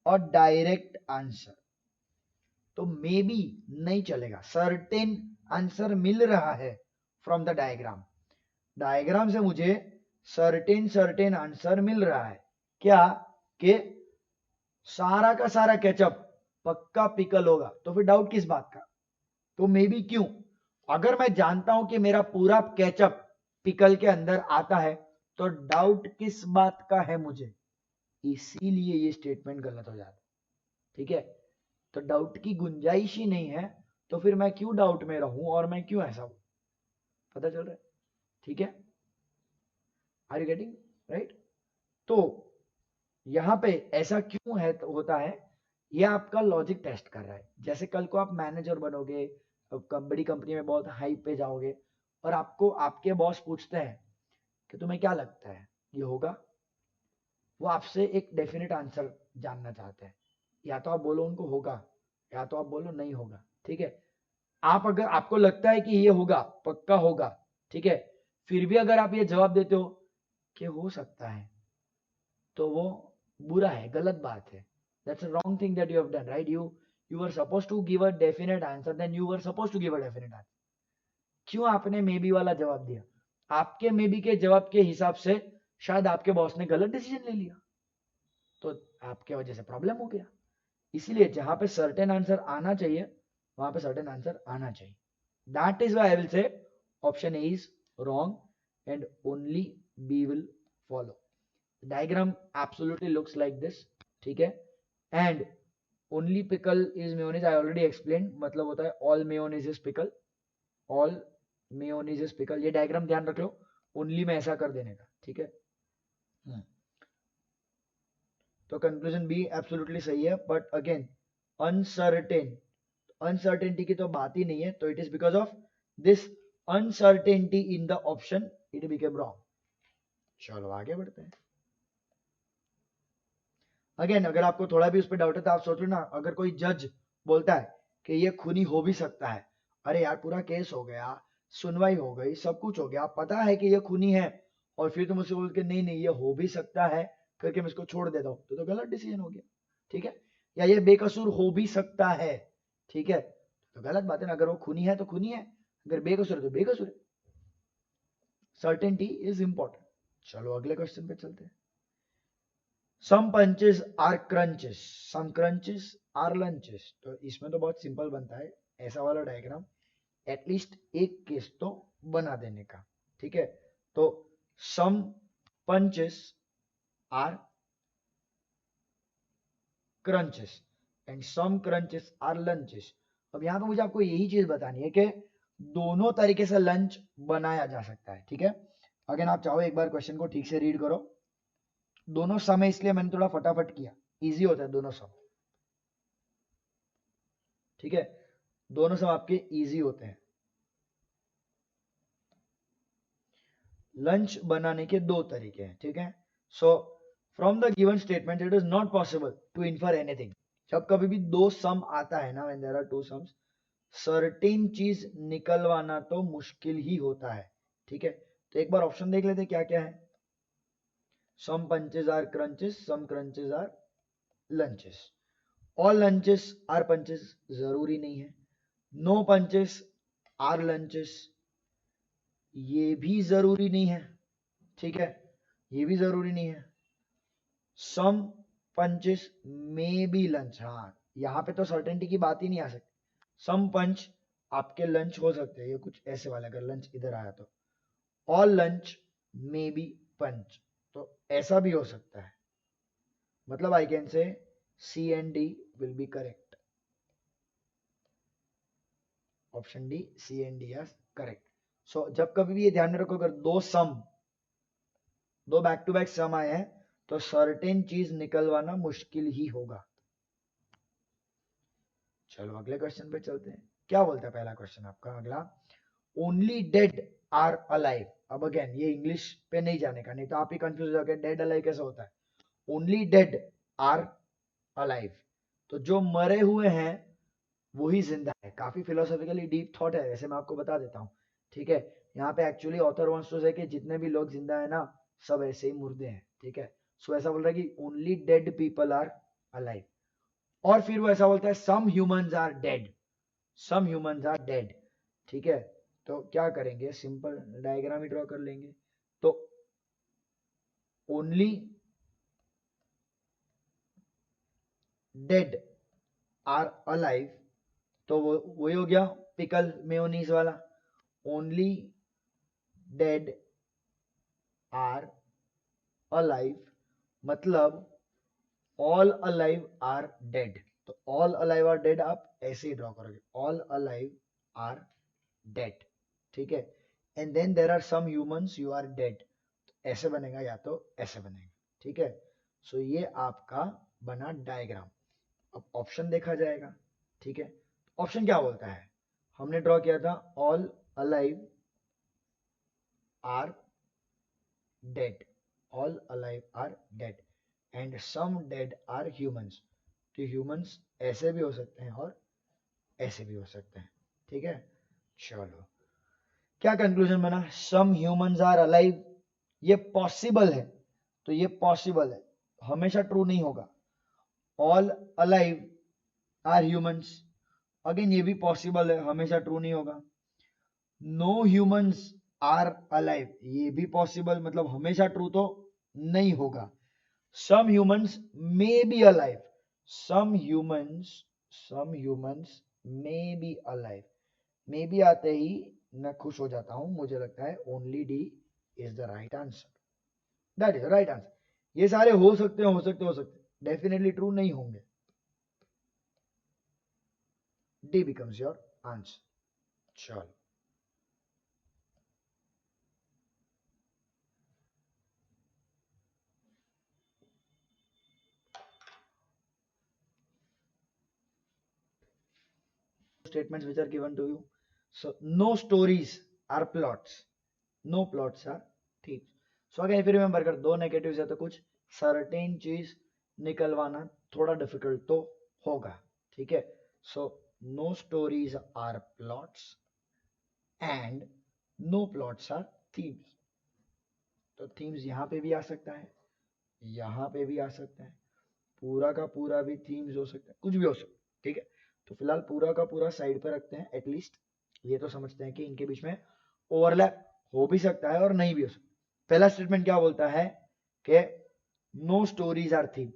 a direct answer, तो मे बी नहीं चलेगा, सर्टेन आंसर मिल रहा है फ्रॉम द डायग्राम, डायग्राम से मुझे सर्टेन आंसर मिल रहा है, क्या कि सारा का सारा केचप पक्का पिकल होगा, तो फिर डाउट किस बात का, तो मे बी क्यों, अगर मैं जानता हूं कि मेरा पूरा केचप पिकल के अंदर आता है तो डाउट किस बात का है मुझे, इसीलिए ये स्टेटमेंट गलत हो जाता है। ठीक है, तो डाउट की गुंजाइश ही नहीं है, तो फिर मैं क्यों डाउट में रहूं और मैं क्यों ऐसा हूं, पता चल रहा है। ठीक है, आर यू गेटिंग राइट। तो यहां पे ऐसा क्यों है तो होता है, ये आपका लॉजिक टेस्ट कर रहा है। जैसे कल को आप मैनेजर बनोगे, बड़ी कंपनी में बहुत हाई पे जाओगे और आपको आपके बॉस पूछते हैं कि तुम्हें क्या लगता है ये होगा, वो आपसे एक डेफिनेट आंसर जानना चाहते हैं, या तो आप बोलो उनको होगा या तो आप बोलो नहीं होगा। ठीक है, आप अगर आपको लगता है कि ये होगा पक्का होगा, ठीक है, फिर भी अगर आप ये जवाब देते हो कि हो सकता है, तो वो बुरा है, गलत बात है, that's a wrong thing that you have done, right? You were supposed to give a definite answer, then you were supposed to give a definite answer. क्यों आपने मे बी वाला जवाब दिया, आपके मे बी के जवाब के हिसाब से शायद आपके बॉस ने गलत डिसीजन ले लिया, तो आपके वजह से प्रॉब्लम हो गया। इसीलिए जहां पे सर्टेन आंसर आना चाहिए वहां पे सर्टेन आंसर आना चाहिए। That is why I will say option A is wrong and only B will follow. Diagram absolutely looks like this, ठीक है, and only pickle is mayonnaise, I already explain, मतलब होता है all mayonnaise is pickle, all mayonnaise is pickle, ये diagram ध्यान रख लो, only में ऐसा कर देने का। ठीक है, तो कंक्लूजन बी एब्सोल्युटली सही है, बट अगेन अनसर्टेन, अनसर्टेनिटी की तो बात ही नहीं है, तो it is because of this uncertainty in the option it became wrong. चलो आगे बढ़ते हैं। अगेन अगर आपको थोड़ा भी उस पर डाउट है तो आप सोच लो ना, अगर कोई जज बोलता है कि ये खूनी हो भी सकता है, अरे यार पूरा केस हो गया, सुनवाई हो गई, सब कुछ हो गया, पता है कि ये खूनी है, और फिर तुम उससे बोल के नहीं नहीं ये हो भी सकता है करके मैं इसको छोड़ देता हूँ, तो गलत डिसीजन हो गया। ठीक है, या ये बेकसूर हो भी सकता है, ठीक है, तो गलत बात है ना, अगर वो खूनी है तो खूनी है, अगर बेकसूर है तो बेकसूर है। Certainty is important. चलो अगले क्वेश्चन पे चलते हैं। Some punches are crunches, some crunches are lunches। तो इसमें तो बहुत सिंपल बनता है ऐसा वाला डायग्राम, एटलीस्ट एक केस तो बना देने का। ठीक है, तो some punches are crunches and some crunches are lunches। अब यहाँ पे मुझे आपको यही चीज बतानी है कि दोनों तरीके से लंच बनाया जा सकता है। ठीक है, अगर आप चाहो एक बार क्वेश्चन को ठीक से रीड करो, दोनों समय इसलिए मैंने थोड़ा फटाफट किया, इजी होता है दोनों सम। ठीक है, दोनों सम आपके इजी होते हैं। लंच बनाने के दो तरीके हैं। ठीक है, so from the given statement it is not possible to infer anything. जब कभी भी दो सम आता है ना, when there are two somes, certain चीज निकलवाना तो मुश्किल ही होता है। ठीक है, तो एक बार ऑप्शन देख लेते क्या क्या है। Some punches are crunches, some crunches are lunches, all lunches are punches जरूरी नहीं है, नो पंचेस आर लंचेस ये भी जरूरी नहीं है। ठीक है, ये भी जरूरी नहीं है, सम पंचेस में बी लंच, हाँ यहाँ पे तो सर्टेनिटी की बात ही नहीं आ सकती, सम पंच आपके लंच हो सकते हैं, ये कुछ ऐसे वाला अगर लंच इधर आया तो, ऑल लंच में बी पंच, तो ऐसा भी हो सकता है, मतलब I can say C and D will be correct, option D C and D are correct. So जब कभी भी ये ध्यान में रखो, अगर दो बैक टू बैक सम आए हैं तो सर्टेन चीज निकलवाना मुश्किल ही होगा। चलो अगले क्वेश्चन पे चलते हैं। क्या बोलता है पहला क्वेश्चन आपका अगला, ओनली डेड आर अलाइव। अब अगेन ये इंग्लिश पे नहीं जाने का, नहीं तो आप ही कंफ्यूज हो जाओगे डेड अलाइव कैसे होता है। ओनली डेड आर अलाइव, तो जो मरे हुए हैं वही जिंदा है। काफी फिलोसॉफिकली डीप थॉट है, वैसे मैं आपको बता देता हूँ, ठीक है। यहाँ पे एक्चुअली ऑथर वांट्स टू से कि जितने भी लोग जिंदा है ना सब ऐसे ही मुर्दे हैं, ठीक है। सो ऐसा बोल रहा है कि only dead people are alive, और फिर वो ऐसा बोलता है some humans are dead, some humans are dead, ठीक है। तो क्या करेंगे, सिंपल डायग्राम ही ड्रॉ कर लेंगे। तो ओनली डेड आर अलाइव, तो वो वही हो गया पिकल मेयोनीज वाला, ओनली डेड आर अलाइव मतलब ऑल अलाइव आर डेड। तो ऑल अलाइव आर डेड आप ऐसे ही ड्रॉ करोगे, ऑल अलाइव आर डेड, ठीक है। And then there are some humans you are dead, ऐसे बनेगा या तो ऐसे बनेगा, ठीक है। सो ये आपका बना डायग्राम। अब ऑप्शन देखा जाएगा, ठीक है। ऑप्शन क्या बोलता है, हमने ड्रॉ किया था all alive are dead, all alive are dead and some dead are humans. तो ह्यूमंस ऐसे भी हो सकते हैं और ऐसे भी हो सकते हैं, ठीक है। चलो क्या कंक्लूजन बना, सम ह्यूमंस आर अलाइव, ये पॉसिबल है, तो ये पॉसिबल है, हमेशा ट्रू नहीं होगा। All alive are humans, again ये भी पॉसिबल है, हमेशा ट्रू नहीं होगा। नो ह्यूमंस आर अलाइव, ये भी पॉसिबल, मतलब हमेशा ट्रू तो नहीं होगा। Some humans may be alive, some humans may be alive, may be आते ही मैं खुश हो जाता हूं, मुझे लगता है only D is the right answer, that is the right answer. ये सारे हो सकते हैं, हो सकते हो सकते, डेफिनेटली ट्रू नहीं होंगे। D becomes your answer. चलो statements which are given to you. So no stories are plots, no plots are thieves. So again if you remember अगर दो negatives है तो कुछ certain चीज निकलवाना थोड़ा difficult तो होगा, ठीक है। So no stories are plots and no plots are thieves। तो थीम्स यहाँ पे भी आ सकता है, यहाँ पे भी आ सकता है, पूरा का पूरा भी थीम्स हो सकता है, कुछ भी हो सकता है, ठीक है। तो फिलहाल पूरा का पूरा साइड पे रखते हैं, एटलीस्ट ये तो समझते हैं कि इनके बीच में ओवरलैप हो भी सकता है और नहीं भी हो सकता। पहला स्टेटमेंट क्या बोलता है कि नो स्टोरीज आर थीम।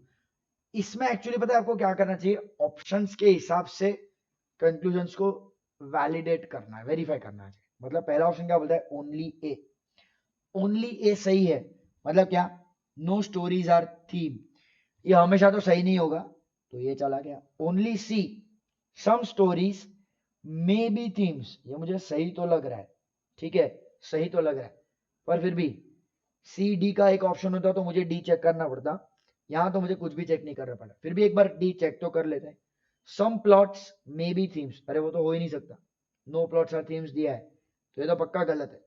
इसमें एक्चुअली पता है आपको क्या करना चाहिए, ऑप्शंस के हिसाब से कंक्लूजन्स को वैलिडेट करना है, वेरीफाई करना है। मतलब पहला ऑप्शन क्या बोलता है, ओनली ए, ओनली ए सही है, मतलब क्या, नो स्टोरीज आर थीम, ये हमेशा तो सही नहीं होगा, तो ये चला गया। Only C, some stories may be themes, ये मुझे सही तो लग रहा है, ठीक है, सही तो लग रहा है, पर फिर भी सी डी का एक ऑप्शन होता तो मुझे डी चेक करना पड़ता, यहां तो मुझे कुछ भी चेक नहीं करना पड़ा, फिर भी एक बार डी चेक तो कर लेते हैं। सम प्लॉट्स मे बी थीम्स, अरे वो तो हो ही नहीं सकता, नो प्लॉट्स आर थीम्स दिया है, तो ये तो पक्का गलत है।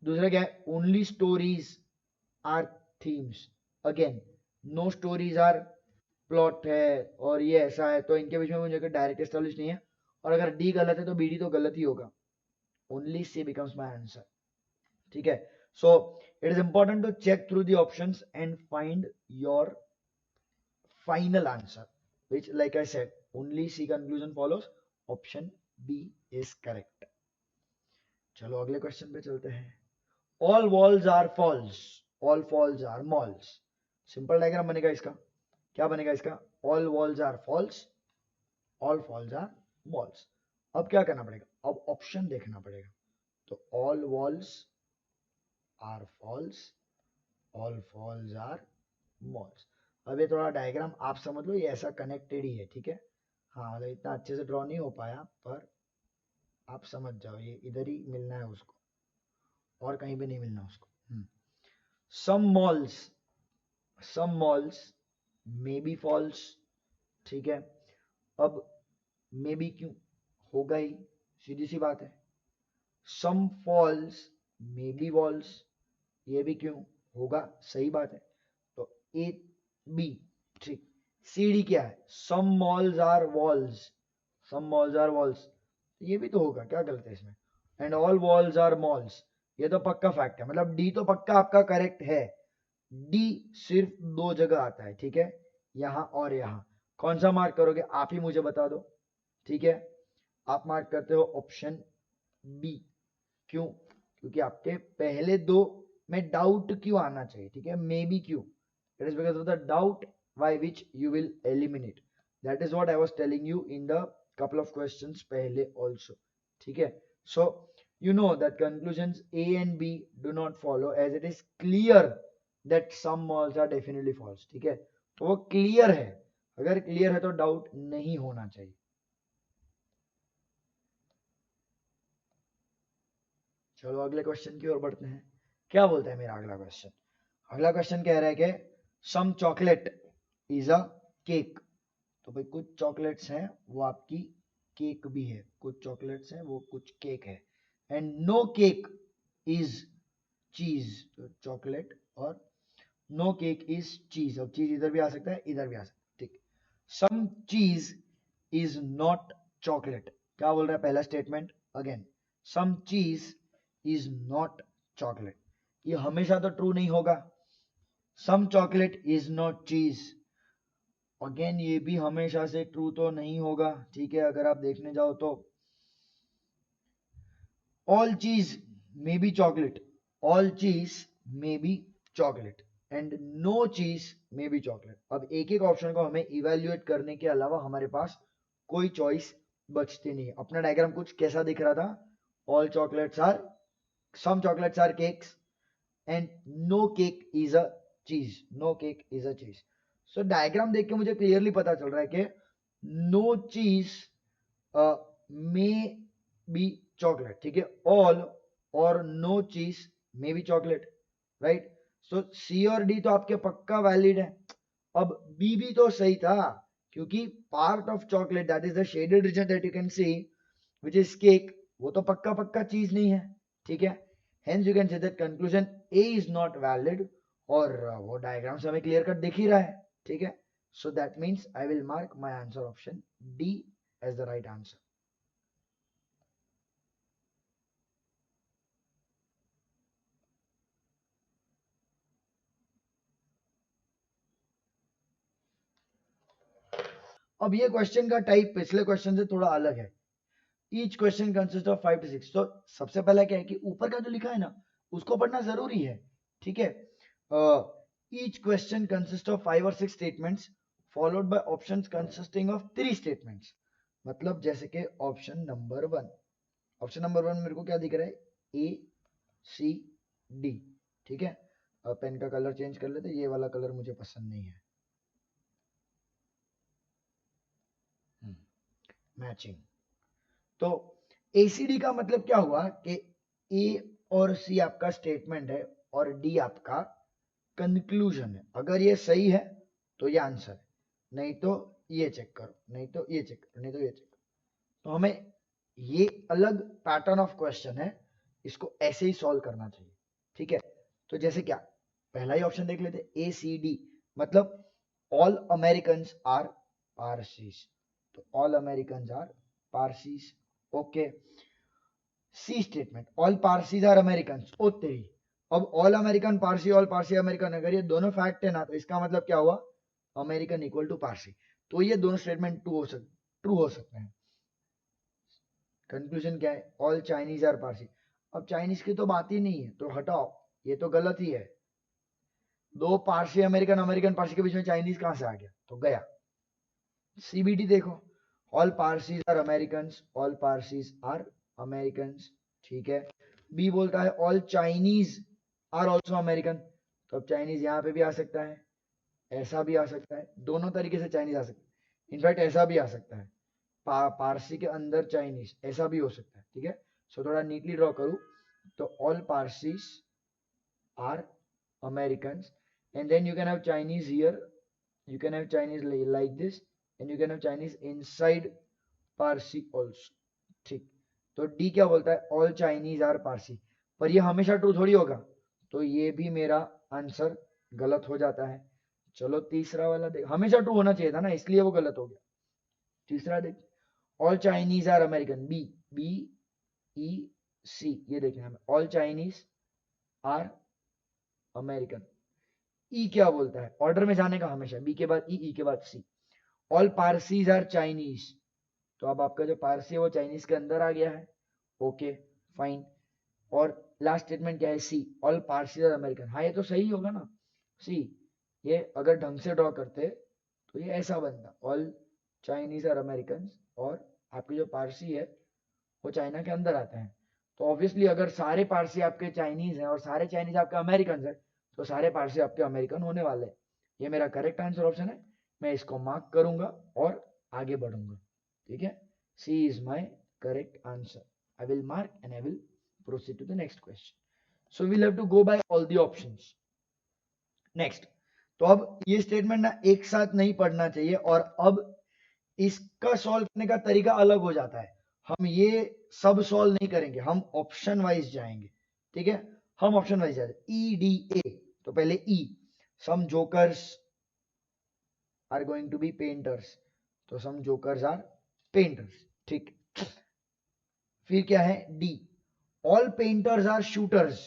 दूसरा क्या है, only stories are themes, again no stories are plot है और ये ऐसा है, तो इनके बीच में मुझे डायरेक्ट एस्टेब्लिश नहीं है, और अगर डी गलत है तो बी डी तो गलत ही होगा, only C becomes my answer, ठीक है। So it is important to check through the options and find your final answer, which like I said only C conclusion follows, option B is correct। चलो अगले question पे चलते हैं। All walls are falls, all falls are malls, simple diagram बनेगा इसका, क्या बनेगा इसका, all walls are falls, all falls are malls. अब क्या करना पड़ेगा, अब ऑप्शन देखना पड़ेगा, तो all walls are falls, all falls are malls. अब ये थोड़ा डायग्राम आप समझ लो, ये ऐसा कनेक्टेड ही है, ठीक है। हाँ मतलब इतना अच्छे से ड्रॉ नहीं हो पाया, पर आप समझ जाओ, ये इधर ही मिलना है उसको और कहीं भी नहीं मिलना उसको। Some malls, some malls may be falls, ठीक है। अब मे बी क्यों होगा ही, सीधी सी बात है। सम फॉल्स मे बी वॉल्स, ये भी क्यों होगा, सही बात है। तो ए बी, ठीक। सी डी क्या है, some malls are walls, some malls are walls, ये भी तो होगा, क्या गलत है इसमें। And all walls are malls, ये तो पक्का फैक्ट है, मतलब डी तो पक्का आपका करेक्ट है। डी सिर्फ दो जगह आता है, ठीक है, यहां और यहां। कौन सा मार्क करोगे आप ही मुझे बता दो, ठीक है। आप मार्क करते हो ऑप्शन बी, क्यों, क्योंकि आपके पहले दो में डाउट क्यों आना चाहिए, ठीक है, मे बी क्यों, it is because of the doubt by which you will eliminate, that is what I was telling you in the couple of questions पहले also, ठीक है। so you know that conclusions A and B do not follow as it is clear that some malls are definitely false, ठीक है, तो वो clear है, अगर clear है तो डाउट नहीं होना चाहिए। चलो अगले क्वेश्चन की ओर बढ़ते हैं। क्या बोलता है मेरा अगला क्वेश्चन, अगला क्वेश्चन कह रहा है कि some chocolate is a cake, तो भाई कुछ चॉकलेट्स हैं वो आपकी केक भी है, कुछ चॉकलेट्स हैं वो कुछ केक है। एंड नो केक इज चीज, तो चॉकलेट और नो केक इज चीज, अब चीज इधर भी आ सकता है इधर भी आ सकता है, ठीक। सम चीज इज नॉट चॉकलेट, क्या बोल रहा है पहला स्टेटमेंट, अगेन सम चीज इज नॉट चॉकलेट, ये हमेशा तो ट्रू नहीं होगा। सम चॉकलेट इज नॉट चीज, अगेन ये भी हमेशा से ट्रू तो नहीं होगा, ठीक है। अगर आप देखने जाओ तो all cheese may be chocolate, all cheese may be chocolate and no cheese may be chocolate. अब एक एक ऑप्शन को हमें इवेल्युएट करने के अलावा हमारे पास कोई चॉइस बचती नहीं है। अपना डायग्राम कुछ कैसा दिख रहा था, all chocolates are, some chocolates are cakes and no cake is a cheese, no cake is a चीज। सो डायग्राम देख के मुझे क्लियरली पता चल रहा है कि no cheese may be chocolate, ठीक है, ऑल और no cheese may be chocolate, right. सो सी और डी तो आपके पक्का वैलिड है। अब बी भी तो सही था, क्योंकि part of chocolate that is the shaded region that you can see which is cake, वो तो पक्का पक्का चीज नहीं है, ठीक है। Hence you can say that conclusion A is not valid, और वो डायग्राम से हमें क्लियर कट दिख ही रहा है, ठीक है। So that means I will mark my answer option D as the right answer. अब ये क्वेश्चन का टाइप पिछले क्वेश्चन से थोड़ा अलग है। Each question consist of 5 to 6, तो सबसे पहला क्या है कि ऊपर का जो लिखा है ना उसको पढ़ना जरूरी है, ठीक है। Each question consist of 5 or 6 statements followed by options consisting of 3 statements. मतलब जैसे कि ऑप्शन नंबर 1, ऑप्शन नंबर 1 मेरे को क्या दिख रहा है, ए सी डी, ठीक है। पेन का कलर चेंज कर लेते, ये वाला कलर मुझे पसंद नहीं है, मैचिंग। तो एसीडी का मतलब क्या हुआ कि ए और सी आपका स्टेटमेंट है और डी आपका कंक्लूजन है। अगर ये सही है तो ये आंसर है, नहीं तो ये चेक करो, नहीं तो ये चेक करो, नहीं तो ये चेक करो। तो हमें ये अलग पैटर्न ऑफ क्वेश्चन है, इसको ऐसे ही सॉल्व करना चाहिए, ठीक है। तो जैसे क्या, पहला ही ऑप्शन देख लेते, ए सी डी, मतलब ऑल अमेरिकन आर पारसीज, तो all American are Parsis, okay. C statement, all Parsis are American, ओ तेरी। अब all American Parsi, all Parsi American, अगर ये दोनों फैक्ट है ना तो इसका मतलब क्या हुआ, अमेरिकन इक्वल टू पारसी, तो ये दोनों स्टेटमेंट ट्रू हो सकते हैं। कंक्लूजन क्या है, ऑल चाइनीज आर पारसी, अब चाइनीज की तो बात ही नहीं है, तो हटाओ, ये तो गलत ही है। दो पारसी अमेरिकन, अमेरिकन पारसी के बीच में चाइनीज कहां से आ गया, तो गया। सीबीटी देखो, all Parsis are American, all Parsis are American, ठीक है। बी बोलता है all Chinese are also American, तो अब चाइनीज यहां पे भी आ सकता है, ऐसा भी आ सकता है, दोनों तरीके से चाइनीज आ सकता है। इनफैक्ट ऐसा भी आ सकता है, पारसी के अंदर चाइनीज, ऐसा भी हो सकता है, ठीक है। सो थोड़ा नीटली ड्रॉ करूं तो all Parsis are American and then you can have Chinese here, you can have Chinese like this and you can have Chinese inside Parsi also, ठीक। तो डी क्या बोलता है, ऑल चाइनीज आर पारसी, पर ये हमेशा ट्रू थोड़ी होगा, तो ये भी मेरा आंसर गलत हो जाता है। चलो तीसरा वाला देख, हमेशा ट्रू होना चाहिए था ना, इसलिए वो गलत हो गया। तीसरा देख, all Chinese are American, B B E C, ये देखना है, all Chinese are American. E क्या बोलता है, ऑर्डर में जाने का हमेशा, बी के बाद ई के बाद सी। ऑल पारसीज आर चाइनीज, तो अब आपका जो पारसी है वो चाइनीज के अंदर आ गया है, ओके फाइन। और लास्ट स्टेटमेंट क्या है, सी, ऑल पारसीज आर अमेरिकन। हाँ ये तो सही होगा ना, सी, ये अगर ढंग से ड्रॉ करते तो ये ऐसा बनता, ऑल चाइनीज आर अमेरिकन, और आपकी जो पारसी है वो चाइना के अंदर आते हैं। तो ऑब्वियसली अगर सारे पारसी आपके चाइनीज हैं और सारे चाइनीज आपके अमेरिकन है, तो सारे पारसी आपके अमेरिकन होने वाले हैं। ये मेरा करेक्ट आंसर ऑप्शन है, मैं इसको मार्क करूंगा और आगे बढ़ूंगा, ठीक है। C is my correct answer. I will mark and I will proceed to the next question. So we'll have to go by all the options. Next, तो अब ये स्टेटमेंट ना एक साथ नहीं पढ़ना चाहिए, और अब इसका सॉल्व करने का तरीका अलग हो जाता है। हम ये सब सॉल्व नहीं करेंगे, हम ऑप्शन वाइज जाएंगे, ठीक है। हम ऑप्शन वाइज जाएंगे, ई डी ए, तो पहले E, some jokers are going to be painters, तो सम जोकर्स आर पेंटर्स, ठीक। फिर क्या है, D, all painters are shooters,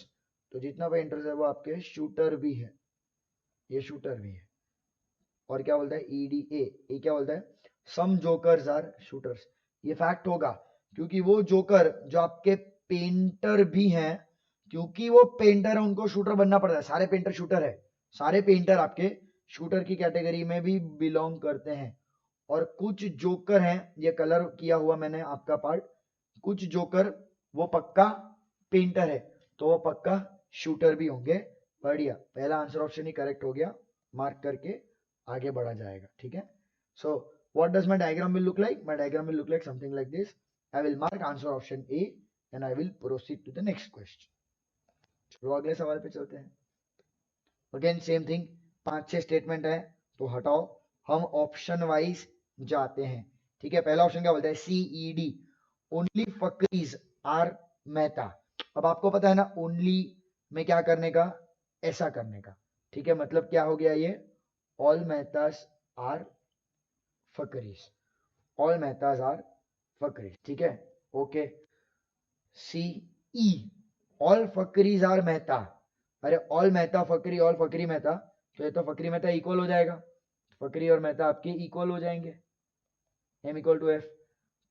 तो जितना पेंटर्स है वो आपके शूटर भी है, ये शूटर भी है। और क्या बोलता है, ईडीए, ये क्या बोलता है, सम जोकर्स आर शूटर्स। ये फैक्ट होगा, क्योंकि वो जोकर जो आपके पेंटर भी हैं, क्योंकि वो पेंटर है उनको शूटर बनना पड़ता है। सारे पेंटर शूटर है, सारे पेंटर आपके शूटर की कैटेगरी में भी बिलोंग करते हैं। और कुछ जोकर हैं, ये कलर किया हुआ मैंने आपका पार्ट, कुछ जोकर वो पक्का पेंटर है, तो वो पक्का शूटर भी होंगे। बढ़िया, पहला आंसर ऑप्शन ही करेक्ट हो गया, मार्क करके आगे बढ़ा जाएगा, ठीक है। So what does my diagram will look like, my diagram will look like something like this. I will mark answer option A and I will proceed to the next question. चलो अगले सवाल पे चलते हैं। अगेन सेम थिंग, 5-6 स्टेटमेंट है, तो हटाओ, हम ऑप्शन वाइज जाते हैं, ठीक है। पहला ऑप्शन क्या बोलता है, CED, only Fakris are Mehta. अब आपको पता है ना, ओनली में क्या करने का, ऐसा करने का, ठीक है। मतलब क्या हो गया ये, all Mehtas are Fakris, all Mehtas are Fakris, ठीक है, okay. C E, all Fakris are Mehta, अरे ऑल मेहता फकरी, ऑल फकरी मेहता, तो ये तो फकरी मेहता इक्वल हो जाएगा, फकरी और मेहता आपके इक्वल हो जाएंगे, एम इक्वल टू एफ।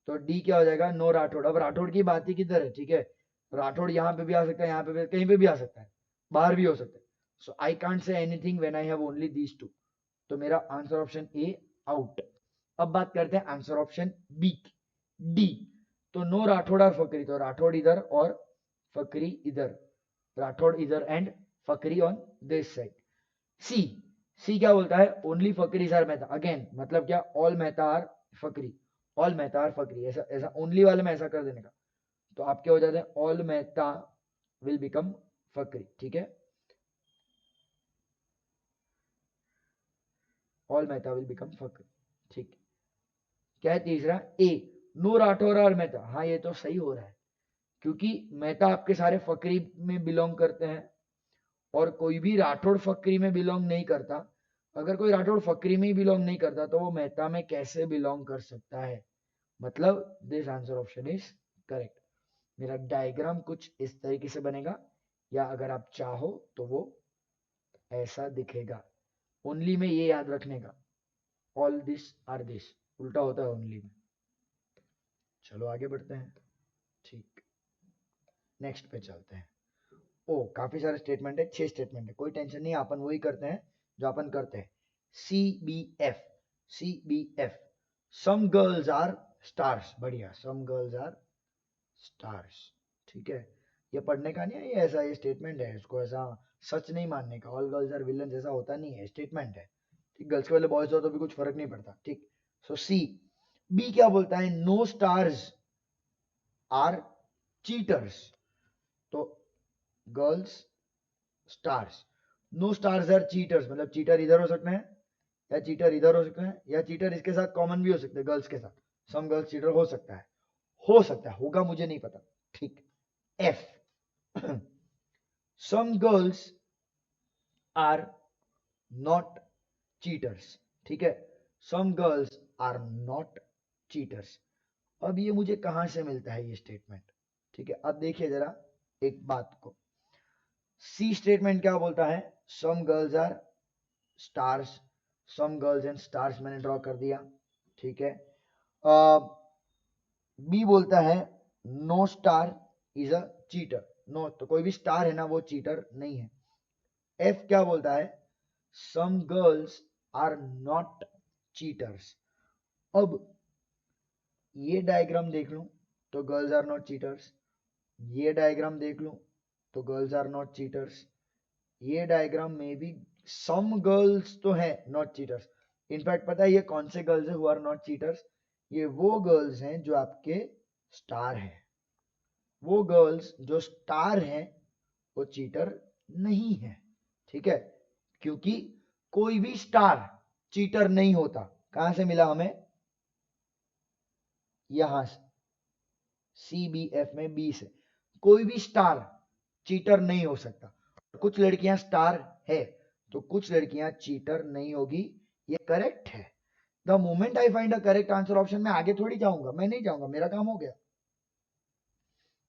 तो डी क्या हो जाएगा, नो राठौड़। अब राठौड़ की बात ही किधर है, ठीक है, राठौड़ यहाँ पे भी आ सकता है, यहाँ पे भी, कहीं पे भी आ सकता है, बाहर भी हो सकता है। So I can't say anything when I have only these two, तो मेरा आंसर ऑप्शन ए आउट। अब बात करते हैं आंसर ऑप्शन बी, डी, तो नो राठौड़ और फकरी, तो राठौड़ इधर और फकरी इधर, राठौड़ इधर and Fakri on this side. C, C क्या बोलता है, only Fakris are Mehta, again मतलब क्या, all Mehta are Fakri, all Mehta are Fakri, ऐसा ऐसा ओनली वाले में ऐसा कर देने का, तो आपके हो जाते हैं all Mehta will become Fakhri, ठीक है, all Mehta will become Fakhri, ठीक। क्या है तीसरा, ए, नो राठौर और मेहता। हाँ ये तो सही हो रहा है, क्योंकि मेहता आपके सारे फकरी में बिलोंग करते हैं, और कोई भी राठौड़ फकरी में बिलोंग नहीं करता। अगर कोई राठौड़ फकरी में ही बिलोंग नहीं करता, तो वो मेहता में कैसे बिलोंग कर सकता है, मतलब this answer option is correct. मेरा डायग्राम कुछ इस तरीके से बनेगा, या अगर आप चाहो तो वो ऐसा दिखेगा। ओनली में ये याद रखने का, ऑल दिस आर दिस, उल्टा होता है ओनली में। चलो आगे बढ़ते हैं, ठीक, नेक्स्ट पे चलते हैं। ओ काफी सारे स्टेटमेंट है, 6 स्टेटमेंट है, कोई टेंशन नहीं, अपन वही करते हैं जो अपन करते हैं। C B F, C B F, some girls are stars, बढ़िया, सम गर्ल्स आर स्टार्स, ठीक है। ये पढ़ने का नहीं है, ये ऐसा ये स्टेटमेंट है, इसको ऐसा सच नहीं मानने का, ऑल गर्ल्स आर विलन जैसा होता नहीं है, स्टेटमेंट है, ठीक। गर्ल्स के वाले बॉयज हो तो भी कुछ फर्क नहीं पड़ता, ठीक। सो सी, बी क्या बोलता है, नो स्टार्स आर चीटर्स, तो girls stars, no stars are cheaters, मतलब चीटर इधर हो सकते हैं या चीटर इधर हो सकते हैं, या चीटर इसके साथ कॉमन भी हो सकते हैं, गर्ल्स के साथ, सम गर्ल्स चीटर हो सकता है, हो सकता है, होगा मुझे नहीं पता, ठीक। F, some girls are not cheaters, ठीक है, some girls are not cheaters. अब ये मुझे कहां से मिलता है ये स्टेटमेंट, ठीक है, अब देखिए जरा एक बात को। सी स्टेटमेंट क्या बोलता है, some girls are stars, some girls and stars मैंने ड्रॉ कर दिया, ठीक है। बी बोलता है no star is a cheater, no तो कोई भी स्टार है ना वो चीटर नहीं है। एफ क्या बोलता है, some girls are not cheaters. अब ये डायग्राम देख लूं तो गर्ल्स आर नॉट चीटर्स, ये डायग्राम देख लूं तो गर्ल्स आर नॉट चीटर्स, ये डायग्राम में भी सम गर्ल्स तो है नॉट चीटर्स। इनफैक्ट पता है ये कौन से गर्ल्स है हु आर नॉट चीटर्स, ये वो गर्ल्स हैं जो आपके स्टार हैं, वो गर्ल्स जो स्टार हैं वो चीटर नहीं है, ठीक है, क्योंकि कोई भी स्टार चीटर नहीं होता। कहां से मिला हमें, यहां से सी बी एफ में बी से, कोई भी स्टार चीटर नहीं हो सकता। कुछ लड़कियां स्टार है तो कुछ लड़कियां चीटर नहीं होगी, ये करेक्ट है। The moment I find a correct answer option में आगे थोड़ी जाऊंगा, मैं नहीं जाऊंगा, मेरा काम हो गया।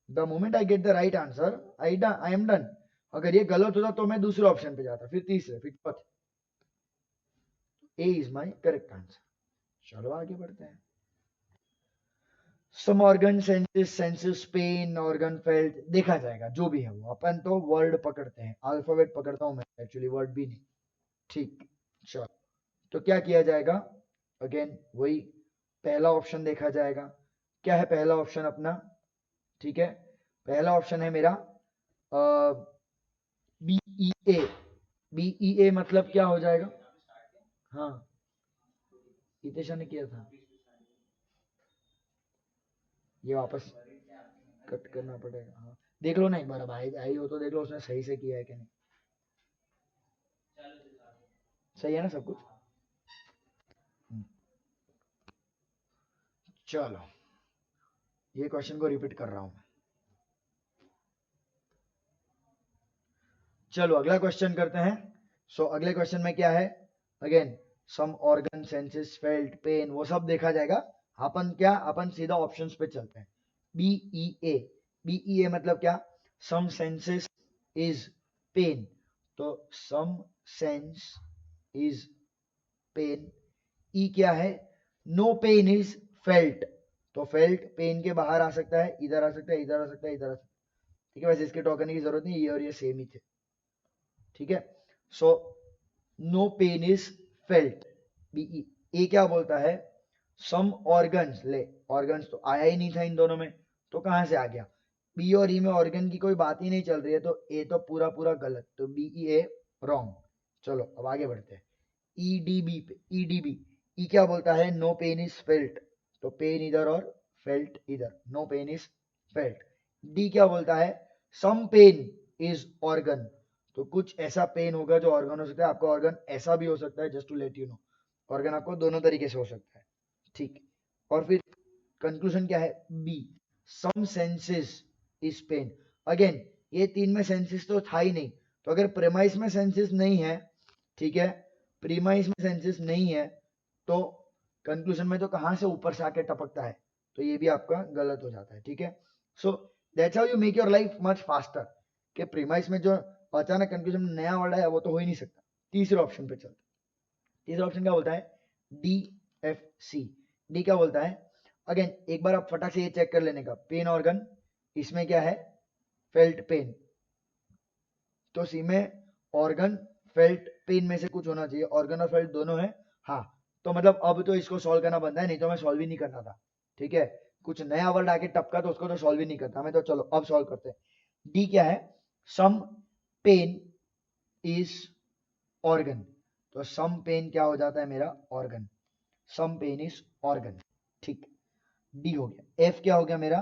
The moment I get the right answer I am done. अगर ये गलत होता तो मैं दूसरे ऑप्शन पे जाता, फिर तीसरे, फिर चौथे। A is my correct answer. चलो आगे बढ़ते हैं। Some organ senses, senses pain organ felt, देखा जाएगा जो भी है वो, अपन तो वर्ड पकड़ते हैं, अल्फाबेट पकड़ता हूं मैं, एक्चुअली वर्ड भी नहीं, ठीक। चलो तो क्या किया जाएगा, अगेन वही पहला ऑप्शन देखा जाएगा। क्या है पहला ऑप्शन अपना, ठीक है, पहला ऑप्शन है मेरा बीई ए। बीई ए मतलब क्या हो जाएगा, हाँ हितेशा ने किया था, ये वापस कट करना पड़ेगा, हाँ देख लो ना एक बार, भाई आई हो तो देख लो उसने सही से किया है कि नहीं, सही है ना सब कुछ। चलो ये क्वेश्चन को रिपीट कर रहा हूं मैं। चलो अगला क्वेश्चन करते हैं। सो अगले क्वेश्चन में क्या है, again some organ senses felt pain वो सब देखा जाएगा। अपन क्या, अपन सीधा ऑप्शंस पे चलते हैं। बीई ए, बीई ए मतलब क्या, सम सेंसेस इज पेन, तो सम सेंस इज पेन। ई क्या है, नो पेन इज फेल्ट, तो फेल्ट पेन के बाहर आ सकता है, इधर आ सकता है, इधर आ सकता है, इधर आ सकता है, ठीक है, वैसे इसके टोकन की जरूरत नहीं, ये और ये सेम ही थे, ठीक है। So no pen is felt, B E. A क्या बोलता है, सम ऑर्गन्स, ले ऑर्गन्स तो आया ही नहीं था इन दोनों में, तो कहां से आ गया, बी और ई में ऑर्गन की कोई बात ही नहीं चल रही है, तो ए तो पूरा पूरा गलत, तो बीई ए रॉन्ग। चलो अब आगे बढ़ते हैं ईडीबी पे। ईडीबी, ई क्या बोलता है, नो पेन इज फेल्ट, तो पेन इधर और फेल्ट इधर, no pen is felt. D क्या बोलता है, सम पेन इज ऑर्गन, तो कुछ ऐसा पेन होगा जो ऑर्गन हो सकता है, आपका ऑर्गन ऐसा भी हो सकता है, just to let you know, organ आपको दोनों तरीके से हो सकता है, ठीक। और फिर कंक्लूजन क्या है, B some senses is pain. Again ये तीन में सेंसेस तो था ही नहीं, तो अगर प्रेमाइस में सेंसेस नहीं है, ठीक है, प्रीमाइस में सेंसेस नहीं है, तो कंक्लूजन में तो कहां से ऊपर से आके टपकता है, तो ये भी आपका गलत हो जाता है, ठीक है। So that's how you make your life much faster, कि प्रीमाइस में जो अचानक कंक्लूजन में नया वर्ड है वो तो हो ही नहीं सकता। तीसरे ऑप्शन पे चलते, तीसरा ऑप्शन क्या बोलता है, डी एफ सी। डी क्या बोलता है, अगेन एक बार आप फटाक से ये चेक कर लेने का, पेन ऑर्गन, इसमें क्या है, फेल्ट पेन, तो सी में ऑर्गन फेल्ट पेन में से कुछ होना चाहिए, ऑर्गन और फेल्ट दोनों है, हाँ, तो मतलब अब तो इसको सॉल्व करना बनता है, नहीं तो मैं सॉल्व ही नहीं करता था, ठीक है, कुछ नया वर्ड आके टपका तो उसको तो सॉल्व ही नहीं करता मैं, तो चलो अब सॉल्व करते हैं। डी क्या है, सम पेन इज ऑर्गन, तो सम पेन क्या हो जाता है मेरा, organ, some pain is organ, ठीक, डी हो गया। एफ क्या हो गया मेरा,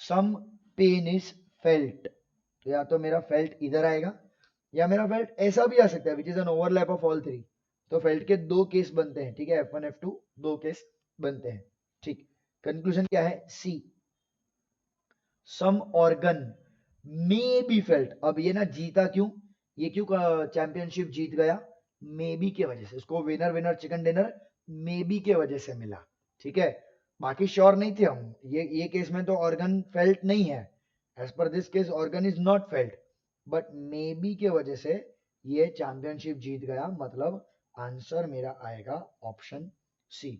सम पेन इज फेल्ट, तो या तो मेरा फेल्ट इधर आएगा, या मेरा फेल्ट ऐसा भी आ सकता है, which is an overlap of all three, तो फेल्ट के दो केस बनते हैं, ठीक है, F1 F2 दो केस बनते हैं, ठीक। कंक्लूजन क्या है, C some organ may be felt, अब ये ना जीता क्यों, ये क्यों चैंपियनशिप जीत गया, मे बी के वजह से, इसको winner winner chicken dinner may be के वजह से मिला, ठीक है। बाकी श्योर नहीं थे हम, ये केस में तो ऑर्गन फेल्ट नहीं है, as per this case organ is not felt, but may be के वजह से ये चैंपियनशिप जीत गया, मतलब आंसर मेरा आएगा ऑप्शन सी।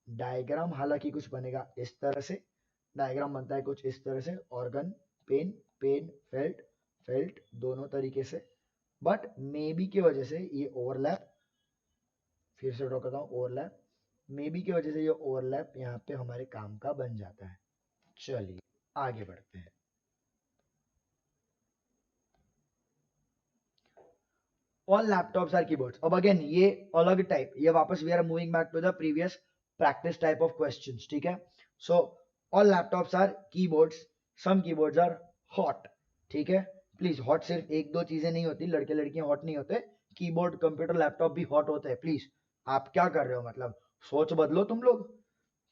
डायग्राम हालांकि कुछ बनेगा इस तरह से, डायग्राम बनता है कुछ इस तरह से, organ pain pain felt felt दोनों तरीके से, बट मे बी की वजह से ये ओवरलैप, फिर से ड्रॉ करता हूँ ओवरलैप, मे बी की वजह से ये ओवरलैप यहाँ पे हमारे काम का बन जाता है। चलिए आगे बढ़ते हैं। ऑल लैपटॉप्स आर कीबोर्ड्स, अब अगेन ये अलग टाइप, ये वापस we are moving back to the previous practice type of questions, ठीक है। So all laptops are keyboards, some keyboards are hot, ठीक है। प्लीज हॉट सिर्फ एक दो चीजें नहीं होती, लड़के लड़कियां हॉट नहीं होते, कीबोर्ड कंप्यूटर लैपटॉप भी हॉट होते हैं। प्लीज आप क्या कर रहे हो, मतलब सोच बदलो तुम लोग,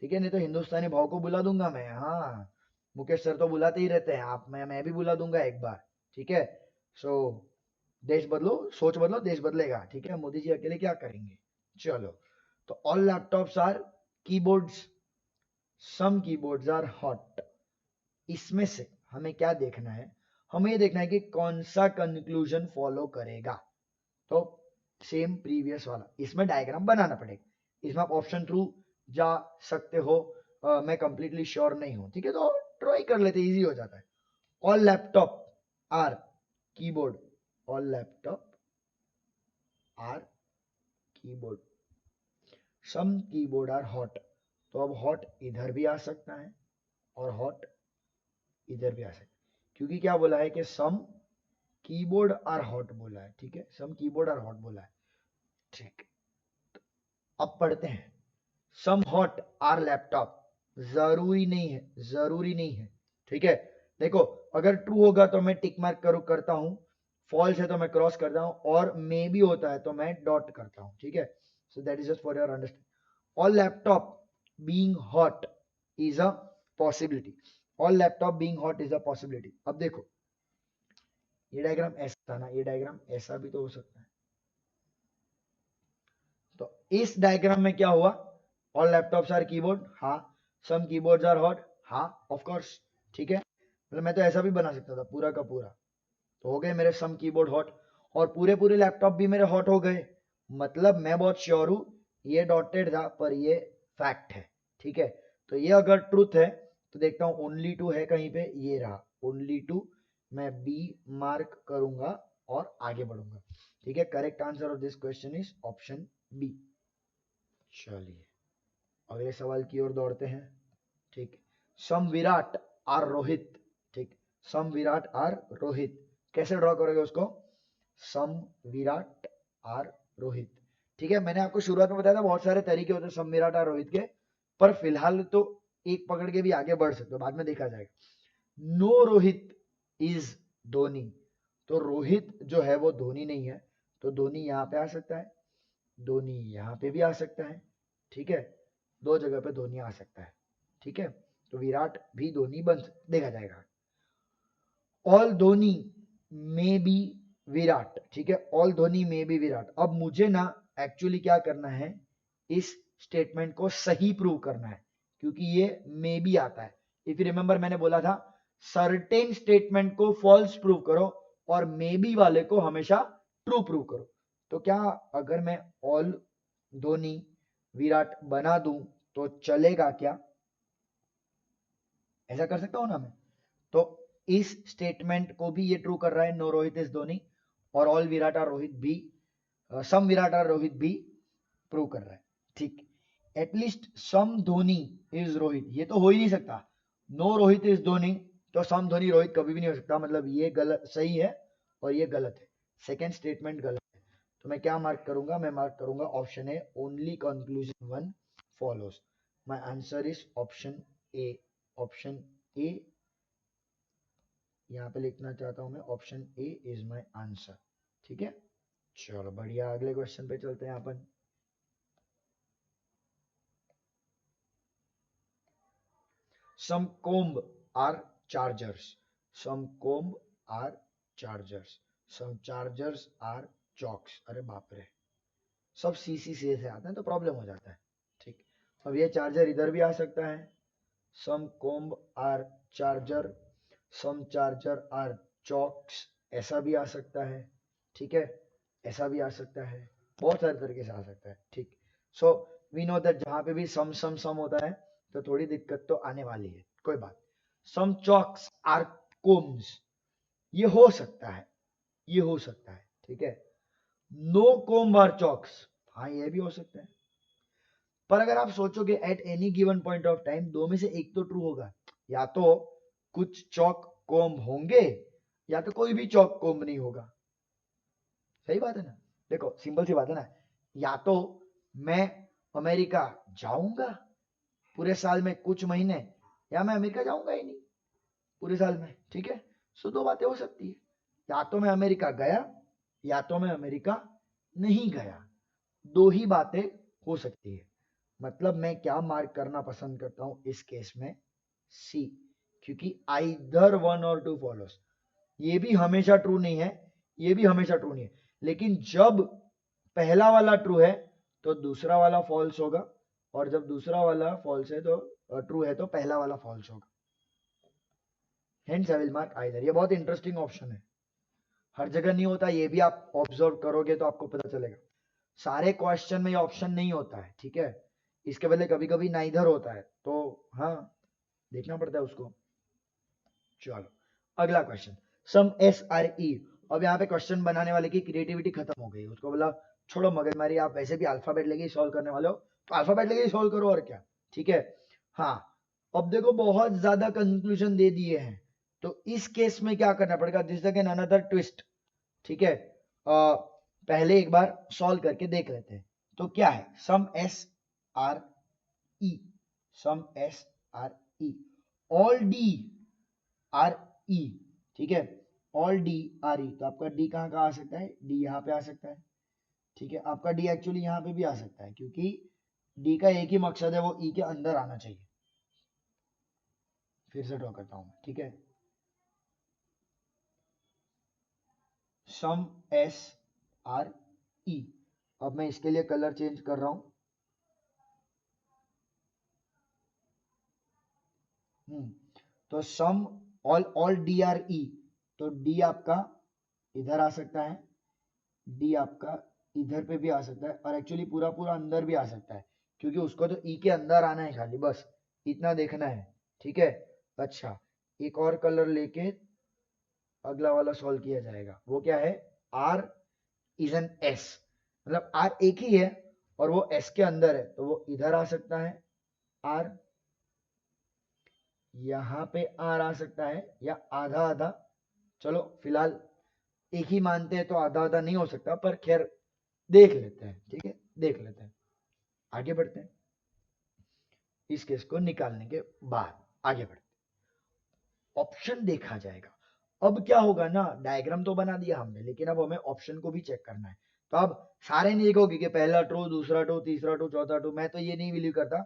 ठीक है, नहीं तो हिंदुस्तानी भाव को बुला दूंगा मैं। हाँ, मुकेश सर तो बुलाते ही रहते हैं, आप मैं भी बुला दूंगा एक बार, ठीक है। सो देश बदलो, सोच बदलो, देश बदलेगा, ठीक है। मोदी जी अकेले क्या करेंगे। चलो, तो all laptops are keyboards, some keyboards are hot, इसमें से हमें क्या देखना है, हमें ये देखना है कि कौन सा कंक्लूजन फॉलो करेगा। तो सेम प्रीवियस वाला, इसमें डायग्राम बनाना पड़ेगा, इसमें आप ऑप्शन थ्रू जा सकते हो, मैं कंप्लीटली श्योर नहीं हूं, ठीक है, तो ट्राई कर लेते, इजी हो जाता है। All laptop are keyboard, all laptop are keyboard, some keyboard are hot, तो अब हॉट इधर भी आ सकता है और हॉट इधर भी आ सकता है, क्योंकि क्या बोला है कि सम कीबोर्ड आर हॉट बोला है, ठीक है, सम कीबोर्ड आर हॉट बोला है, ठीक। अब पढ़ते हैं, सम हॉट आर लैपटॉप, जरूरी नहीं है, जरूरी नहीं है, ठीक है। देखो, अगर ट्रू होगा तो मैं टिक मार्क करूँ करता हूं, फॉल्स है तो मैं क्रॉस करता हूं, और मे भी होता है तो मैं डॉट करता हूं, ठीक है। So that is just for your understanding, all laptop being hot is a possibility, all laptop being hot is a possibility। अब देखो, ये डायग्राम ऐसा था ना, ये डायग्राम ऐसा भी तो हो सकता है, तो इस डायग्राम में क्या हुआ, ऑल लैपटॉप्स आर कीबोर्ड, हाँ, सम कीबोर्ड्स आर हॉट, हाँ ऑफ कोर्स, ठीक है, मतलब मैं तो ऐसा भी बना सकता था पूरा का पूरा, तो हो गए मेरे सम कीबोर्ड हॉट, और पूरे पूरे लैपटॉप भी मेरे हॉट हो गए, मतलब मैं बहुत श्योर हूं ये डॉटेड था पर ये फैक्ट है, ठीक है। तो ये अगर ट्रूथ है तो देखता हूं ओनली टू है कहीं पे, ये रहा ओनली टू, मैं बी मार्क करूंगा और आगे बढ़ूंगा, ठीक है। Correct answer of this question is option B. चलिए अगले सवाल की ओर दौड़ते हैं, ठीक। सम विराट आर रोहित, ठीक, सम विराट आर रोहित, कैसे ड्रॉ करोगे उसको, सम विराट आर रोहित, ठीक है। मैंने आपको शुरुआत में बताया था बहुत सारे तरीके होते हैं सम विराट आर रोहित के, पर फिलहाल तो एक पकड़ के भी आगे बढ़ सकते हो, बाद में देखा जाएगा। नो रोहित इज धोनी, तो रोहित जो है वो धोनी नहीं है, तो धोनी यहाँ पे आ सकता है, धोनी यहाँ पे भी आ सकता है, ठीक है, दो जगह पे धोनी आ सकता है, ठीक है। तो विराट भी धोनी देखा जाएगा। ऑल धोनी में बी विराट, ठीक है, ऑल धोनी में बी विराट। अब मुझे ना एक्चुअली क्या करना है, इस स्टेटमेंट को सही प्रूव करना है, क्योंकि ये मे बी आता है। इफ यू रिमेंबर मैंने बोला था सर्टेन स्टेटमेंट को फॉल्स प्रूव करो और मे बी वाले को हमेशा ट्रू प्रूव करो। तो क्या अगर मैं ऑल धोनी विराट बना दूं तो चलेगा क्या, ऐसा कर सकता हूं ना मैं। तो इस स्टेटमेंट को भी ये ट्रू कर रहा है, नो रोहित इज धोनी, और ऑल विराट आर रोहित भी, सम विराट आर रोहित भी प्रूव कर रहा है, ठीक। At least some Dhoni is Rohit, ये तो हो ही नहीं सकता, नो रोहित इज धोनी, तो सम धोनी रोहित कभी भी नहीं हो सकता, मतलब ये गलत सही है और ये गलत है, सेकेंड स्टेटमेंट गलत है। तो मैं क्या मार्क करूंगा, मैं मार्क करूंगा option A, only conclusion one follows, my answer is option A, option A यहाँ पे लिखना चाहता हूं मैं, option A is my answer, ठीक है। चलो बढ़िया, अगले क्वेश्चन पे चलते हैं अपन। Some comb are chargers, some comb are chargers, some chargers are chalks. अरे बाप रे, सब सी से आते हैं तो प्रॉब्लम हो जाता है। ठीक, अब ये चार्जर इधर भी आ सकता है, some comb are charger, some charger are chalks, ऐसा भी आ सकता है। ठीक है, ऐसा भी आ सकता है, बहुत सारे तरीके से आ सकता है। ठीक, सो वी नो दैट जहां पे भी सम होता है तो थोड़ी दिक्कत तो आने वाली है, कोई बात। सम चॉक्स आर कोम्स, ये हो सकता है, ये हो सकता है। ठीक है, नो कोम्ब आर चॉक्स, हाँ ये भी हो सकता है। पर अगर आप सोचोगे at any given point of time, दो में से एक तो ट्रू होगा, या तो कुछ चौक कोम्ब होंगे या तो कोई भी चौक कोम्ब नहीं होगा। सही बात है ना, देखो सिंपल सी बात है ना, या तो मैं अमेरिका जाऊंगा पूरे साल में कुछ महीने, या मैं अमेरिका जाऊंगा ही नहीं पूरे साल में। ठीक है, सो दो बातें हो सकती है, या तो मैं अमेरिका गया या तो मैं अमेरिका नहीं गया, दो ही बातें हो सकती है। मतलब मैं क्या मार्क करना पसंद करता हूं इस केस में, सी, क्योंकि आइदर वन और टू फॉलोस। ये भी हमेशा ट्रू नहीं है, ये भी हमेशा ट्रू नहीं है, लेकिन जब पहला वाला ट्रू है तो दूसरा वाला फॉल्स होगा, और जब दूसरा वाला फॉल्स है तो ट्रू है तो पहला वाला फॉल्स होगा। Hence I will mark either. ये बहुत इंटरेस्टिंग ऑप्शन है, हर जगह नहीं होता, ये भी आप ऑब्जर्व करोगे तो आपको पता चलेगा। सारे क्वेश्चन में ये ऑप्शन नहीं होता है। ठीक है, इसके बदले कभी कभी नाइदर होता है, तो हाँ देखना पड़ता है उसको। चलो अगला क्वेश्चन, सम एस आर ई। अब यहाँ पे क्वेश्चन बनाने वाले की क्रिएटिविटी खत्म हो गई, उसको बोला छोड़ो मगजमारी, आप वैसे भी अल्फाबेट लेके ही सॉल्व करने वाले हो तो अल्फाबेट लेके ही सॉल्व करो और क्या। ठीक है, हाँ अब देखो बहुत ज्यादा कंक्लूजन दे दिए हैं, तो इस केस में क्या करना पड़ेगा, दिस अगेन अनदर ट्विस्ट। ठीक है, पहले एक बार सॉल्व करके देख लेते हैं। तो क्या है, some S are E, some S are E, all D are E. ठीक है, ऑल डी आर ई, तो आपका डी कहाँ कहाँ आ सकता है, डी यहाँ पे आ सकता है। ठीक है, आपका डी एक्चुअली यहाँ पे भी आ सकता है, क्योंकि डी का एक ही मकसद है, वो ई के अंदर आना चाहिए। फिर से ड्रॉ करता हूं मैं। ठीक है, सम एस आर ई, अब मैं इसके लिए कलर चेंज कर रहा हूं। तो some all D are E, तो डी आपका इधर आ सकता है, डी आपका इधर पे भी आ सकता है, और एक्चुअली पूरा पूरा अंदर भी आ सकता है, क्योंकि उसको तो ई के अंदर आना है खाली, बस इतना देखना है। ठीक है, अच्छा एक और कलर लेके अगला वाला सॉल्व किया जाएगा। वो क्या है, आर इज एन एस, मतलब आर एक ही है और वो एस के अंदर है, तो वो इधर आ सकता है आर, यहां पे आर आ सकता है, या आधा आधा, चलो फिलहाल एक ही मानते हैं तो आधा आधा नहीं हो सकता, पर खैर देख लेते हैं। ठीक है, देख लेते हैं, आगे बढ़ते हैं। इस केस को निकालने के बाद आगे बढ़ते हैं, ऑप्शन देखा जाएगा। अब क्या होगा ना, डायग्राम तो बना दिया हमने, लेकिन अब हमें ऑप्शन को भी चेक करना है। तो अब सारे नहीं देखोगे कि पहला ट्रू, दूसरा ट्रू, तीसरा ट्रू, चौथा ट्रू, मैं तो ये नहीं बिलीव करता।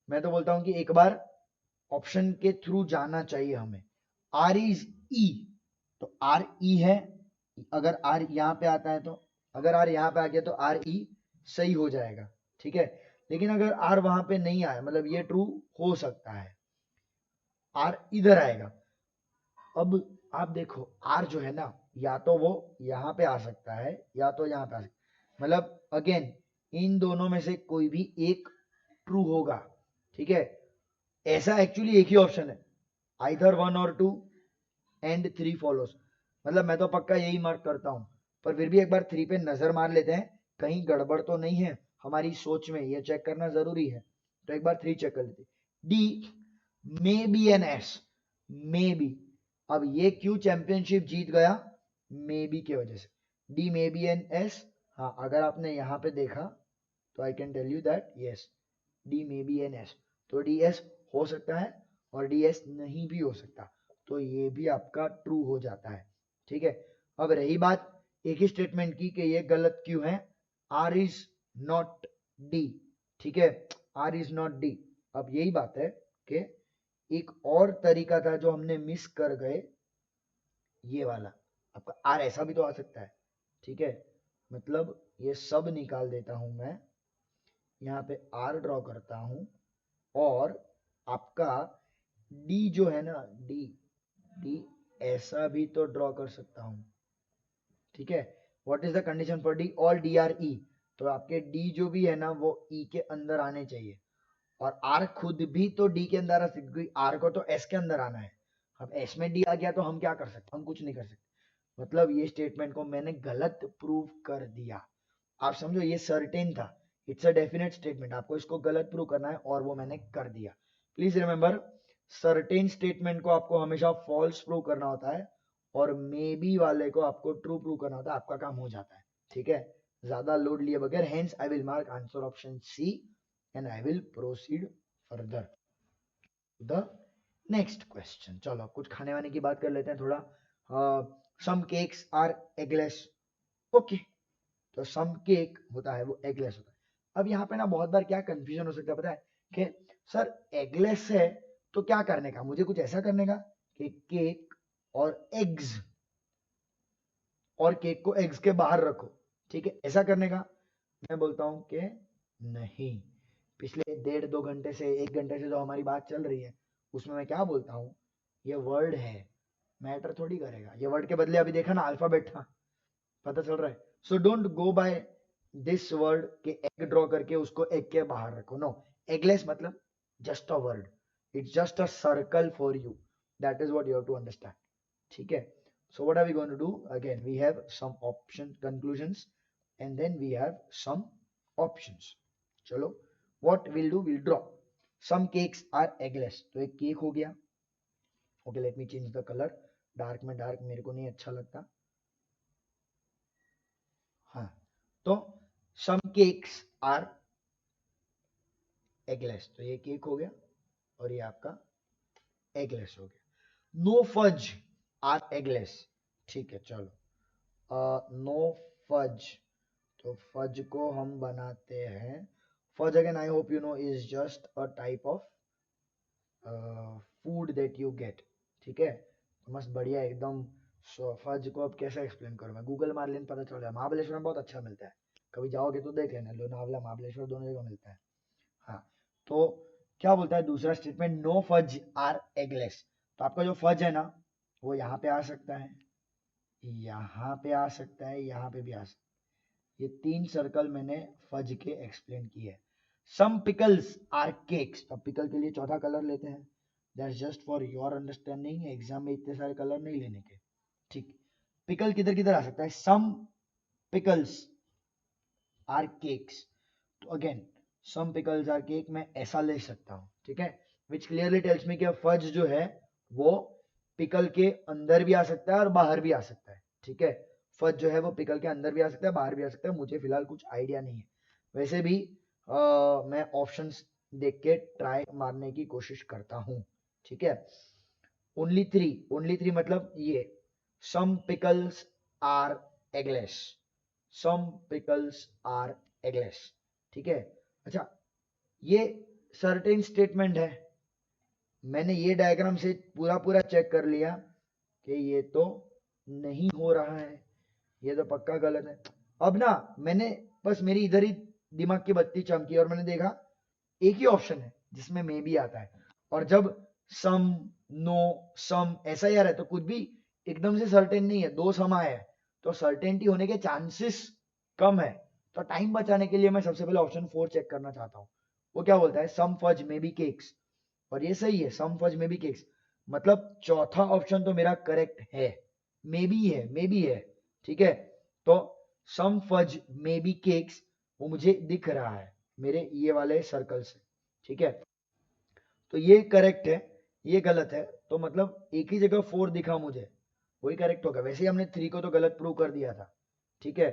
मैं तो बोलता हूं कि एक बार ऑप्शन के थ्रू जाना चाहिए हमें। आर इज ई, तो आर ई है, अगर आर यहाँ पे आता है तो, अगर आर यहाँ पे आ गया तो आर ई सही हो जाएगा। ठीक है, लेकिन अगर आर वहां पे नहीं आया, मतलब ये ट्रू हो सकता है, आर इधर आएगा। अब आप देखो आर जो है ना, या तो वो यहाँ पे आ सकता है या तो यहाँ पे आ सकता है, मतलब अगेन इन दोनों में से कोई भी एक ट्रू होगा। ठीक है, ऐसा एक्चुअली एक ही ऑप्शन है, आइदर वन और टू एंड थ्री फॉलोस, मतलब मैं तो पक्का यही मार्क करता हूं, पर फिर भी एक बार थ्री पे नजर मार लेते हैं, कहीं गड़बड़ तो नहीं है हमारी सोच में, ये चेक करना जरूरी है। तो एक बार थ्री चेक कर लेते, D may be N S, may be, अब ये क्यों चैंपियनशिप जीत गया, मे बी की वजह से, D may be N S. हाँ अगर आपने यहाँ पे देखा तो I can tell you that yes, D may be N S, तो डी एस हो सकता है और डी एस नहीं भी हो सकता, तो ये भी आपका ट्रू हो जाता है। ठीक है, अब रही बात एक ही स्टेटमेंट की कि ये गलत क्यों है, आर इज नॉट डी। ठीक है, आर इज नॉट डी, अब यही बात है कि एक और तरीका था जो हमने मिस कर गए, ये वाला आपका आर ऐसा भी तो आ सकता है, ठीक है। मतलब ये सब निकाल देता हूं मैं, यहाँ पे आर ड्रॉ करता हूं, और आपका डी जो है ना, डी डी ऐसा भी तो ड्रॉ कर सकता हूं, ठीक है। What is the condition for D? All D are E. तो आपके डी जो भी है ना वो ई के अंदर आने चाहिए, और आर खुद भी तो डी के अंदर आ सकते, क्योंकि आर को तो एस के अंदर आना है। अब एस में डी आ गया तो हम क्या कर सकते? हम कुछ नहीं कर सकते। मतलब ये स्टेटमेंट को मैंने गलत प्रूव कर दिया। आप समझो, ये सर्टेन था, इट्स अ डेफिनेट स्टेटमेंट, आपको इसको गलत प्रूव करना है और वो मैंने कर दिया। प्लीज रिमेंबर, सर्टेन स्टेटमेंट को आपको हमेशा फॉल्स प्रूव करना होता है, और मे बी वाले को आपको ट्रू प्रूव करना होता है, आपका काम हो जाता है, ठीक है। ज्यादा लोड लिए बगैर, hence I will mark answer option C and I will proceed further the next question. चलो कुछ खाने वाने की बात कर लेते हैं थोड़ा। सम केक्स आर एगलेस, ओके। तो सम केक होता है वो एगलेस होता है। अब यहाँ पे ना बहुत बार क्या कंफ्यूजन हो सकता है पता है, कि सर एगलेस है तो क्या करने का, मुझे कुछ ऐसा करने का कि केक और एग्स, और केक को एग्स के बाहर रखो, ठीक है, ऐसा करने का। मैं बोलता हूं कि नहीं, पिछले 1.5-2 घंटे से 1 घंटे से जो हमारी बात चल रही है उसमें मैं क्या बोलता हूँ, ये वर्ड है, मैटर थोड़ी करेगा। ये वर्ड के बदले अभी देखा ना अल्फाबेट था, पता चल रहा है। So don't go by this word के एग ड्रॉ करके उसको एग के बाहर रखो, नो। एगलेस मतलब just a word, it's just a circle for you, that is what you have to understand, ठीक है। So what are we going to do? Again, we have some option conclusions and then we have some options. चलो, what we'll do, we'll draw. Some cakes are eggless. तो एक cake हो गया. Okay, let me change the color. Dark में dark मेरे को नहीं अच्छा लगता. हाँ, तो some cakes are eggless. तो ये केक हो गया और ये आपका eggless हो गया. No fudge are eggless. ठीक है, चलो. नो फज, तो फज को हम बनाते हैं, fudge again I hope you know is just a type of food that you get, ठीक है। मस्त बढ़िया एकदम। फज को अब कैसे एक्सप्लेन करूं मैं, गूगल मार लेने पता चल जाए। महाबलेश्वर में बहुत अच्छा मिलता है, कभी जाओगे तो देख लेना, लोनावला महाबलेश्वर दोनों जगह मिलता है। हाँ, तो क्या बोलता है दूसरा statement, no fudge are eggless. तो आपका जो फज है ना वो यहाँ पे आ सकता है, यहाँ पे आ सकता है, यहाँ पे भी आ सकता है। ये 3 सर्कल मैंने फज के एक्सप्लेन किए हैं। सम पिकल्स आर केक्स। अब पिकल के लिए चौथा कलर लेते हैं, that's just for your understanding, exam में इतने सारे कलर नहीं लेने के, ठीक। पिकल किधर किधर आ सकता है, सम पिकल्स आर केक्स। तो अगेन सम पिकल्स आर केक मैं ऐसा ले सकता हूँ, ठीक है, विच क्लियरली टेल्स मी कि फज जो है वो पिकल के अंदर भी आ सकता है और बाहर भी आ सकता है, ठीक है। फज जो है वो पिकल के अंदर भी आ सकता है, बाहर भी आ सकता है, मुझे फिलहाल कुछ आइडिया नहीं है। वैसे भी मैं ऑप्शंस देख के ट्राई मारने की कोशिश करता हूँ, ठीक है। ओनली थ्री मतलब ये, some pickles are eggless, some pickles are eggless, ठीक है। अच्छा, ये सर्टेन स्टेटमेंट है, मैंने ये डायग्राम से पूरा पूरा चेक कर लिया कि ये तो नहीं हो रहा है, ये तो पक्का गलत है। अब ना मैंने बस मेरी इधर ही दिमाग की बत्ती चमकी और मैंने देखा एक ही ऑप्शन है जिसमें मे भी आता है, और जब सम, नो, सम ऐसा ही आ रहा है तो कुछ भी एकदम से सर्टेन नहीं है, 2 सम आया है तो सर्टेनिटी होने के चांसेस कम है। तो टाइम बचाने के लिए मैं सबसे पहले ऑप्शन 4 चेक करना चाहता हूँ। वो क्या बोलता है, some fudge may be cakes, और ये सही है, some fudge may be cakes, मतलब चौथा ऑप्शन तो मेरा करेक्ट है, मे बी है, मे बी है, ठीक है। तो सम फज मे बी केक्स वो मुझे दिख रहा है मेरे ये वाले सर्कल से, ठीक है। तो ये करेक्ट है, ये गलत है, तो मतलब एक ही जगह 4 दिखा मुझे, वही करेक्ट होगा। वैसे ही हमने 3 को तो गलत प्रूव कर दिया था, ठीक है।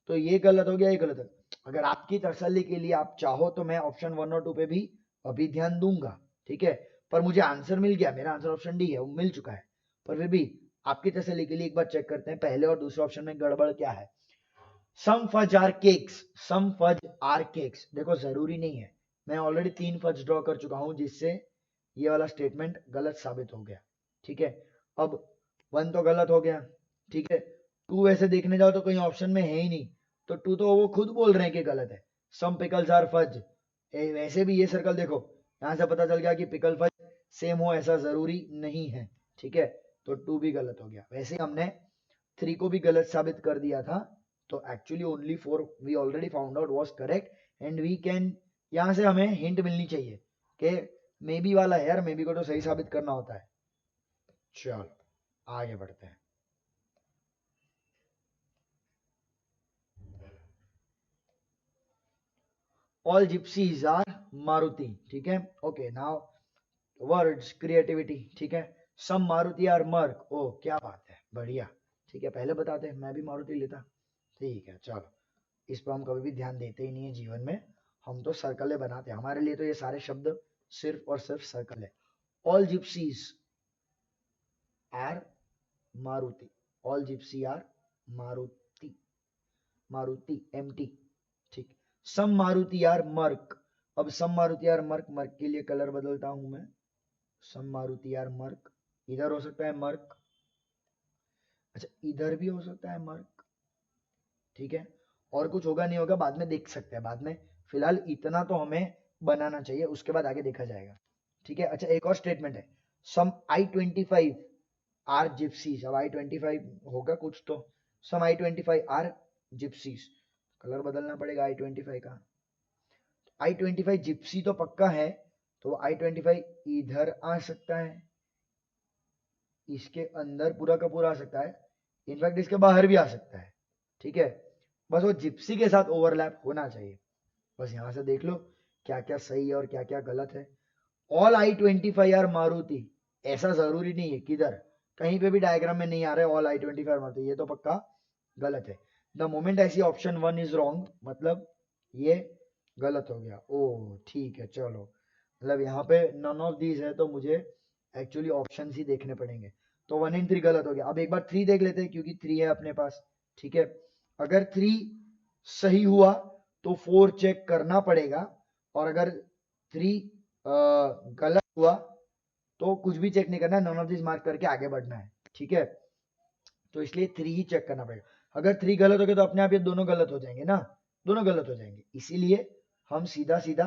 तो ये गलत हो गया, ये गलत है। अगर आपकी तसल्ली के लिए आप चाहो तो मैं ऑप्शन 1 और 2 पे भी अभी ध्यान दूंगा, ठीक है। पर मुझे आंसर मिल गया, मेरा आंसर ऑप्शन डी है, वो मिल चुका है। पर फिर भी आपकी तसल्ली के लिए एक बार चेक करते हैं पहले और दूसरे ऑप्शन में गड़बड़ क्या है। Some fudge are cakes, some fudge are cakes, देखो जरूरी नहीं है, मैं ऑलरेडी 3 फज ड्रॉ कर चुका हूं जिससे ये वाला स्टेटमेंट गलत साबित हो गया, ठीक है। अब 1 तो गलत हो गया, ठीक है। 2 वैसे देखने जाओ तो कहीं ऑप्शन में है ही नहीं, तो 2 तो वो खुद बोल रहे हैं कि गलत है। सम पिकल्स आर फज, वैसे भी ये सर्कल देखो, यहाँ से पता चल गया कि पिकल फज सेम हो ऐसा जरूरी नहीं है, ठीक है। तो 2 भी गलत हो गया। वैसे हमने 3 को भी गलत साबित कर दिया था, तो actually only 4 we already found out was correct and we can, यहाँ से हमें हिंट मिलनी चाहिए कि मे बी वाला है यार, मे बी को तो सही साबित करना होता है। चलो आगे बढ़ते हैं। ऑल जिप्सीज आर मारुति, ठीक है। ओके नाउ वर्ड्स क्रिएटिविटी, ठीक है। सम मारुति आर मर्क, ओ क्या बात है, बढ़िया, ठीक है। पहले बताते मैं भी मारुति लेता, ठीक है। चलो इस पर हम कभी भी ध्यान देते ही नहीं है जीवन में, हम तो सर्कलें बनाते हैं, हमारे लिए तो ये सारे शब्द सिर्फ और सिर्फ सर्कल है। All Gypsies are Maruti, all Gypsy are Maruti, Maruti MT, ठीक। सम मारुति आर मर्क, अब some Maruti are Merc, Merc के लिए कलर बदलता हूं मैं, सम मारुति आर मर्क, इधर हो सकता है मर्क, अच्छा इधर भी हो सकता है मर्क, ठीक है। और कुछ होगा नहीं होगा बाद में देख सकते हैं, बाद में, फिलहाल इतना तो हमें बनाना चाहिए, उसके बाद आगे देखा जाएगा, ठीक है। अच्छा एक और स्टेटमेंट है, सम I-25 आर जिप्सीज, अब I-25 होगा कुछ तो, सम I-25 आर जिप्सीज, कलर बदलना पड़ेगा I-25 का, I-25 जिप्सी तो पक्का है, तो I-25 इधर आ सकता है, इसके अंदर पूरा का पूरा आ सकता है, इनफैक्ट इसके बाहर भी आ सकता है, ठीक है। बस वो जिप्सी के साथ ओवरलैप होना चाहिए, बस यहां से देख लो क्या क्या सही है और क्या क्या गलत है। ऑल I-25 आर मारुति, ऐसा जरूरी नहीं है, किधर कहीं पे भी डायग्राम में नहीं आ रहा है ऑल I-25 आर मारुति, ये तो पक्का गलत है। द मोमेंट ऐसी ऑप्शन 1 इज रॉन्ग, मतलब ये गलत हो गया, ओ ठीक है। चलो मतलब यहाँ पे नन ऑफ दीज है, तो मुझे एक्चुअली ऑप्शन ही देखने पड़ेंगे, तो 1 and 3 गलत हो गया। अब एक बार 3 देख लेते हैं, क्योंकि 3 है अपने पास, ठीक है। अगर 3 सही हुआ तो 4 चेक करना पड़ेगा, और अगर 3 गलत हुआ तो कुछ भी चेक नहीं करना है, नॉन ऑफ दिस मार्क करके आगे बढ़ना है, ठीक है। तो इसलिए 3 ही चेक करना पड़ेगा, अगर 3 गलत हो गया तो अपने आप ये दोनों गलत हो जाएंगे ना, दोनों गलत हो जाएंगे, इसीलिए हम सीधा सीधा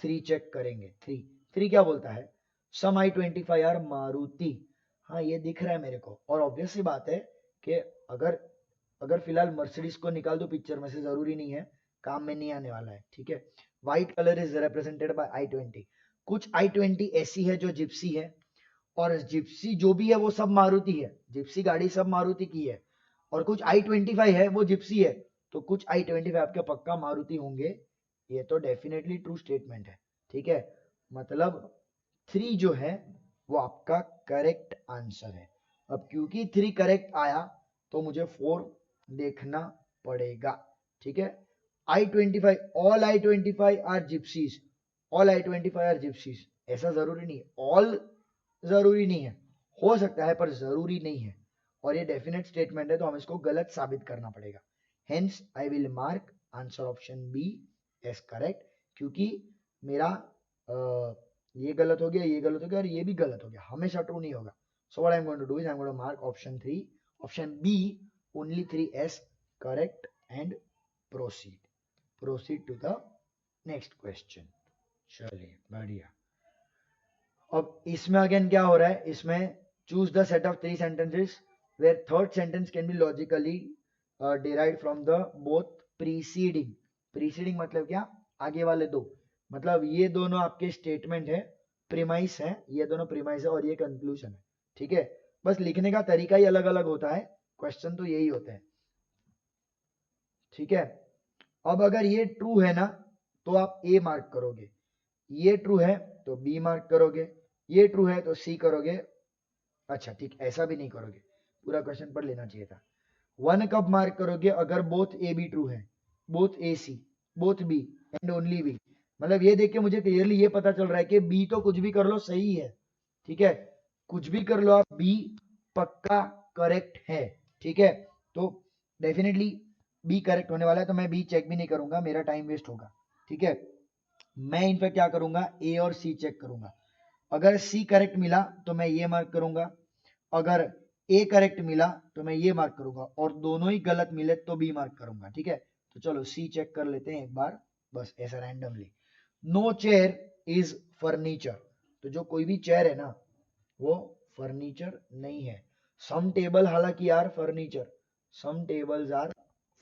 3 चेक करेंगे। 3 क्या बोलता है, सम I-25 आर मारुति, हाँ ये दिख रहा है मेरे को, और ऑब्वियस सी बात है कि अगर अगर फिलहाल मर्सिडीज को निकाल दो पिक्चर में से, जरूरी नहीं है, काम में नहीं आने वाला है, ठीक है। White colour is represented by I-20, कुछ I-20 ऐसी है जो जिप्सी है, और जिप्सी जो भी है वो सब मारुति है, जिप्सी गाड़ी सब मारुति की है, और कुछ I-25 है वो जिप्सी है, तो कुछ I-25 आपके पक्का मारुति होंगे, ये तो डेफिनेटली ट्रू स्टेटमेंट है, ठीक है। मतलब 3 जो है वो आपका करेक्ट आंसर है। अब क्योंकि 3 करेक्ट आया तो मुझे 4 देखना पड़ेगा, ठीक है। I-25, all I-25 are Gypsies, all I-25 are Gypsies, ऐसा जरूरी नहीं है, ऑल जरूरी नहीं है, हो सकता है पर जरूरी नहीं है, और ये डेफिनेट स्टेटमेंट है, तो हमें इसको गलत साबित करना पड़ेगा। Hence I will mark answer option B as correct, क्योंकि मेरा ये गलत हो गया, ये गलत हो गया, और ये भी गलत हो गया, हमेशा ट्रू नहीं होगा। So what I am going to do is I am going to mark option 3, option B only 3 as correct and proceed to the next question. चलिए बढ़िया। अब इसमें अगेन क्या हो रहा है, इसमें choose the set of 3 sentences where third sentence can be logically derived from the both preceding, preceding मतलब क्या, आगे वाले दो, मतलब ये दोनों आपके स्टेटमेंट है, प्रीमाइस है, ये दोनों प्रीमाइस है और ये कंक्लूजन है, ठीक है। बस लिखने का तरीका ही अलग अलग होता है, क्वेश्चन तो यही होते हैं, ठीक है। अब अगर ये ट्रू है ना तो आप ए मार्क करोगे, ये ट्रू है तो बी मार्क करोगे, ये ट्रू है तो सी करोगे, अच्छा ठीक ऐसा भी नहीं करोगे, पूरा क्वेश्चन पढ़ लेना चाहिए था। 1 कब मार्क करोगे, अगर बोथ ए बी ट्रू है, both A C, both B and only B, मतलब ये देख के मुझे क्लियरली ये पता चल रहा है कि बी तो कुछ भी कर लो सही है, ठीक है, कुछ भी कर लो आप, बी पक्का करेक्ट है, ठीक है। तो डेफिनेटली बी करेक्ट होने वाला है, तो मैं बी चेक भी नहीं करूंगा, मेरा टाइम वेस्ट होगा, ठीक है। मैं इनफैक्ट क्या करूंगा, ए और सी चेक करूंगा, अगर सी करेक्ट मिला तो मैं ये मार्क करूंगा, अगर ए करेक्ट मिला तो मैं ये मार्क करूंगा, और दोनों ही गलत मिले तो बी मार्क करूंगा, ठीक है। तो चलो सी चेक कर लेते हैं एक बार, बस ऐसा randomly. No chair is furniture, तो जो कोई भी चेयर है ना वो फर्नीचर नहीं है। सम टेबल हालांकि यार furniture, some tables are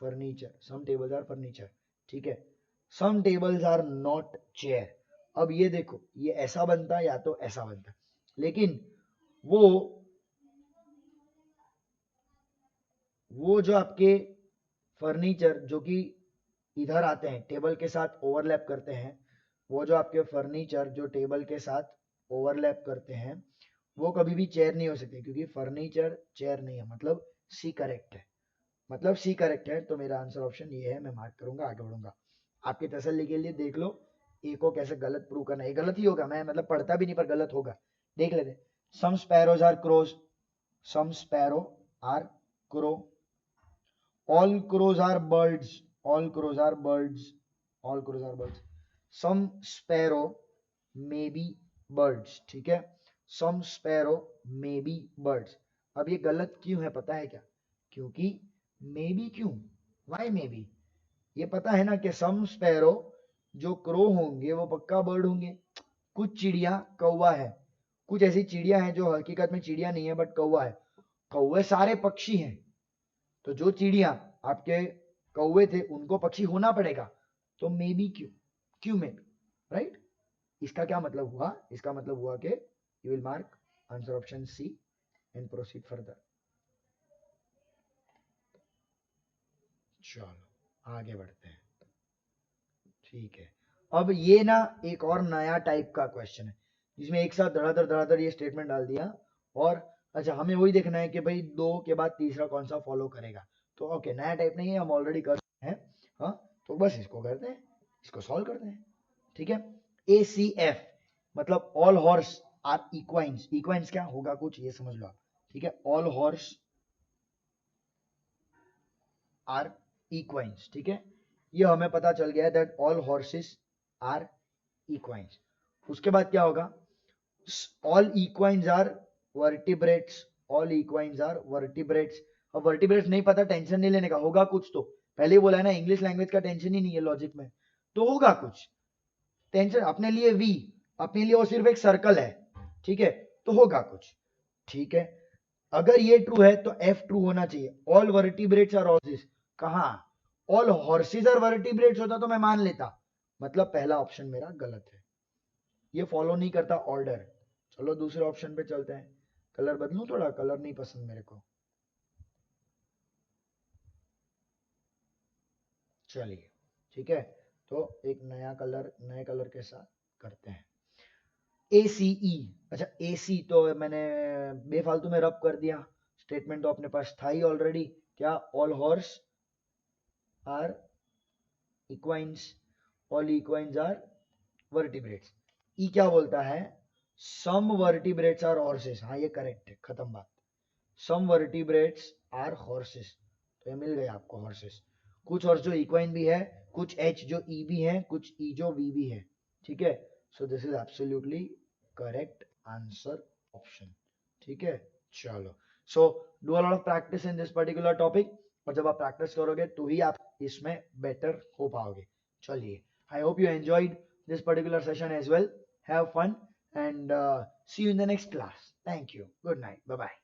furniture, some tables are furniture, ठीक है। Some tables are not chair. अब ये देखो, ये ऐसा बनता या तो ऐसा बनता, लेकिन वो जो आपके फर्नीचर जो कि इधर आते हैं टेबल के साथ ओवरलैप करते हैं, वो जो आपके फर्नीचर जो टेबल के साथ ओवरलैप करते हैं वो कभी भी चेयर नहीं हो सकते, क्योंकि फर्नीचर चेयर नहीं है। मतलब सी करेक्ट है, मतलब सी करेक्ट है। तो मेरा आंसर ऑप्शन ये है, मैं मार्क करूंगा, आगे बढ़ूंगा। आपकी तसल्ली के लिए देख लो ए को कैसे गलत प्रूव करना है। ये गलत ही होगा, मैं मतलब पढ़ता भी नहीं पर गलत होगा, देख लेते। Some sparrows are crows, some sparrow are crow, all crows are birds, all crows are birds, all crows are birds, some sparrow may be birds, ठीक है। some sparrow may be birds। अब ये गलत क्यों है पता है क्या? क्योंकि may be क्यों, why may be? ये पता है ना कि some sparrow जो क्रो होंगे वो पक्का बर्ड होंगे। कुछ चिड़िया कौवा है, कुछ ऐसी चिड़िया हैं जो हकीकत में चिड़िया नहीं है बट कौवा है। कौवे सारे पक्षी हैं, तो जो चिड़िया आपके कौवे थे उनको पक्षी होना पड़ेगा। तो मे बी क्यों, क्यों मे बी, राइट। इसका क्या मतलब हुआ? इसका मतलब हुआ कि you will mark answer option C and proceed further. चलो आगे बढ़ते हैं, ठीक है। अब ये ना एक और नया टाइप का क्वेश्चन है जिसमें एक साथ धड़ाधड़ ये स्टेटमेंट डाल दिया, और अच्छा हमें वही देखना है कि भाई दो के बाद तीसरा कौन सा फॉलो करेगा। तो ओके, नया टाइप नहीं है, हम ऑलरेडी कर रहे हैं। हाँ, तो बस इसको करते हैं, इसको सॉल्व करते हैं, ठीक है। ACF मतलब ऑल हॉर्स आर इक्वाइंस, इक्वाइंस क्या होगा कुछ ये समझ लो आप, ठीक है। ऑल हॉर्स आर इक्वाइंस, ठीक है। ये हमें पता चल गया है that all horses are equines. उसके बाद क्या होगा? All equines are vertebrates, all equines are vertebrates. अब वर्टिब्रेट्स नहीं पता, टेंशन नहीं लेने का, होगा कुछ तो। पहले ही बोला है ना, इंग्लिश लैंग्वेज का टेंशन ही नहीं है लॉजिक में, तो होगा कुछ। टेंशन अपने लिए वी, अपने लिए वो सिर्फ एक सर्कल है, ठीक है, तो होगा कुछ, ठीक है। अगर ये ट्रू है तो एफ ट्रू होना चाहिए। ऑल वर्टिब्रेट्स आर हॉर्सेस, कहां? ऑल हॉर्सेस आर वर्टिब्रेट्स होता तो मैं मान लेता, मतलब पहला ऑप्शन मेरा गलत है, ये फॉलो नहीं करता ऑर्डर। चलो दूसरे ऑप्शन पे चलते हैं। कलर बदलूं थोड़ा, कलर नहीं पसंद मेरे को, चलिए ठीक है। तो एक नया कलर, नए कलर के साथ करते हैं। ACE, अच्छा AC तो मैंने बेफालतू में रब कर दिया, स्टेटमेंट तो अपने पास था ही ऑलरेडी। क्या? All horse are equines, all equines are vertebrates. ई क्या बोलता है? सम वर्टिब्रेट्स आर हॉर्सेस, हाँ ये करेक्ट है, खत्म बात। सम वर्टिब्रेट्स आर हॉर्सेस, तो ये मिल गया आपको हॉर्सेस। कुछ हॉर्स जो इक्वाइन भी है, कुछ एच जो ई भी है, कुछ ई जो वी भी है, ठीक है। So this is absolutely correct answer option, ठीक है। चलो, so do a lot of practice in this particular topic, और जब आप प्रैक्टिस करोगे तो ही आप इसमें बेटर हो पाओगे। चलिए, आई hope you enjoyed this particular session as well. Have fun and see you in the next class. Thank you. Good night. Bye bye.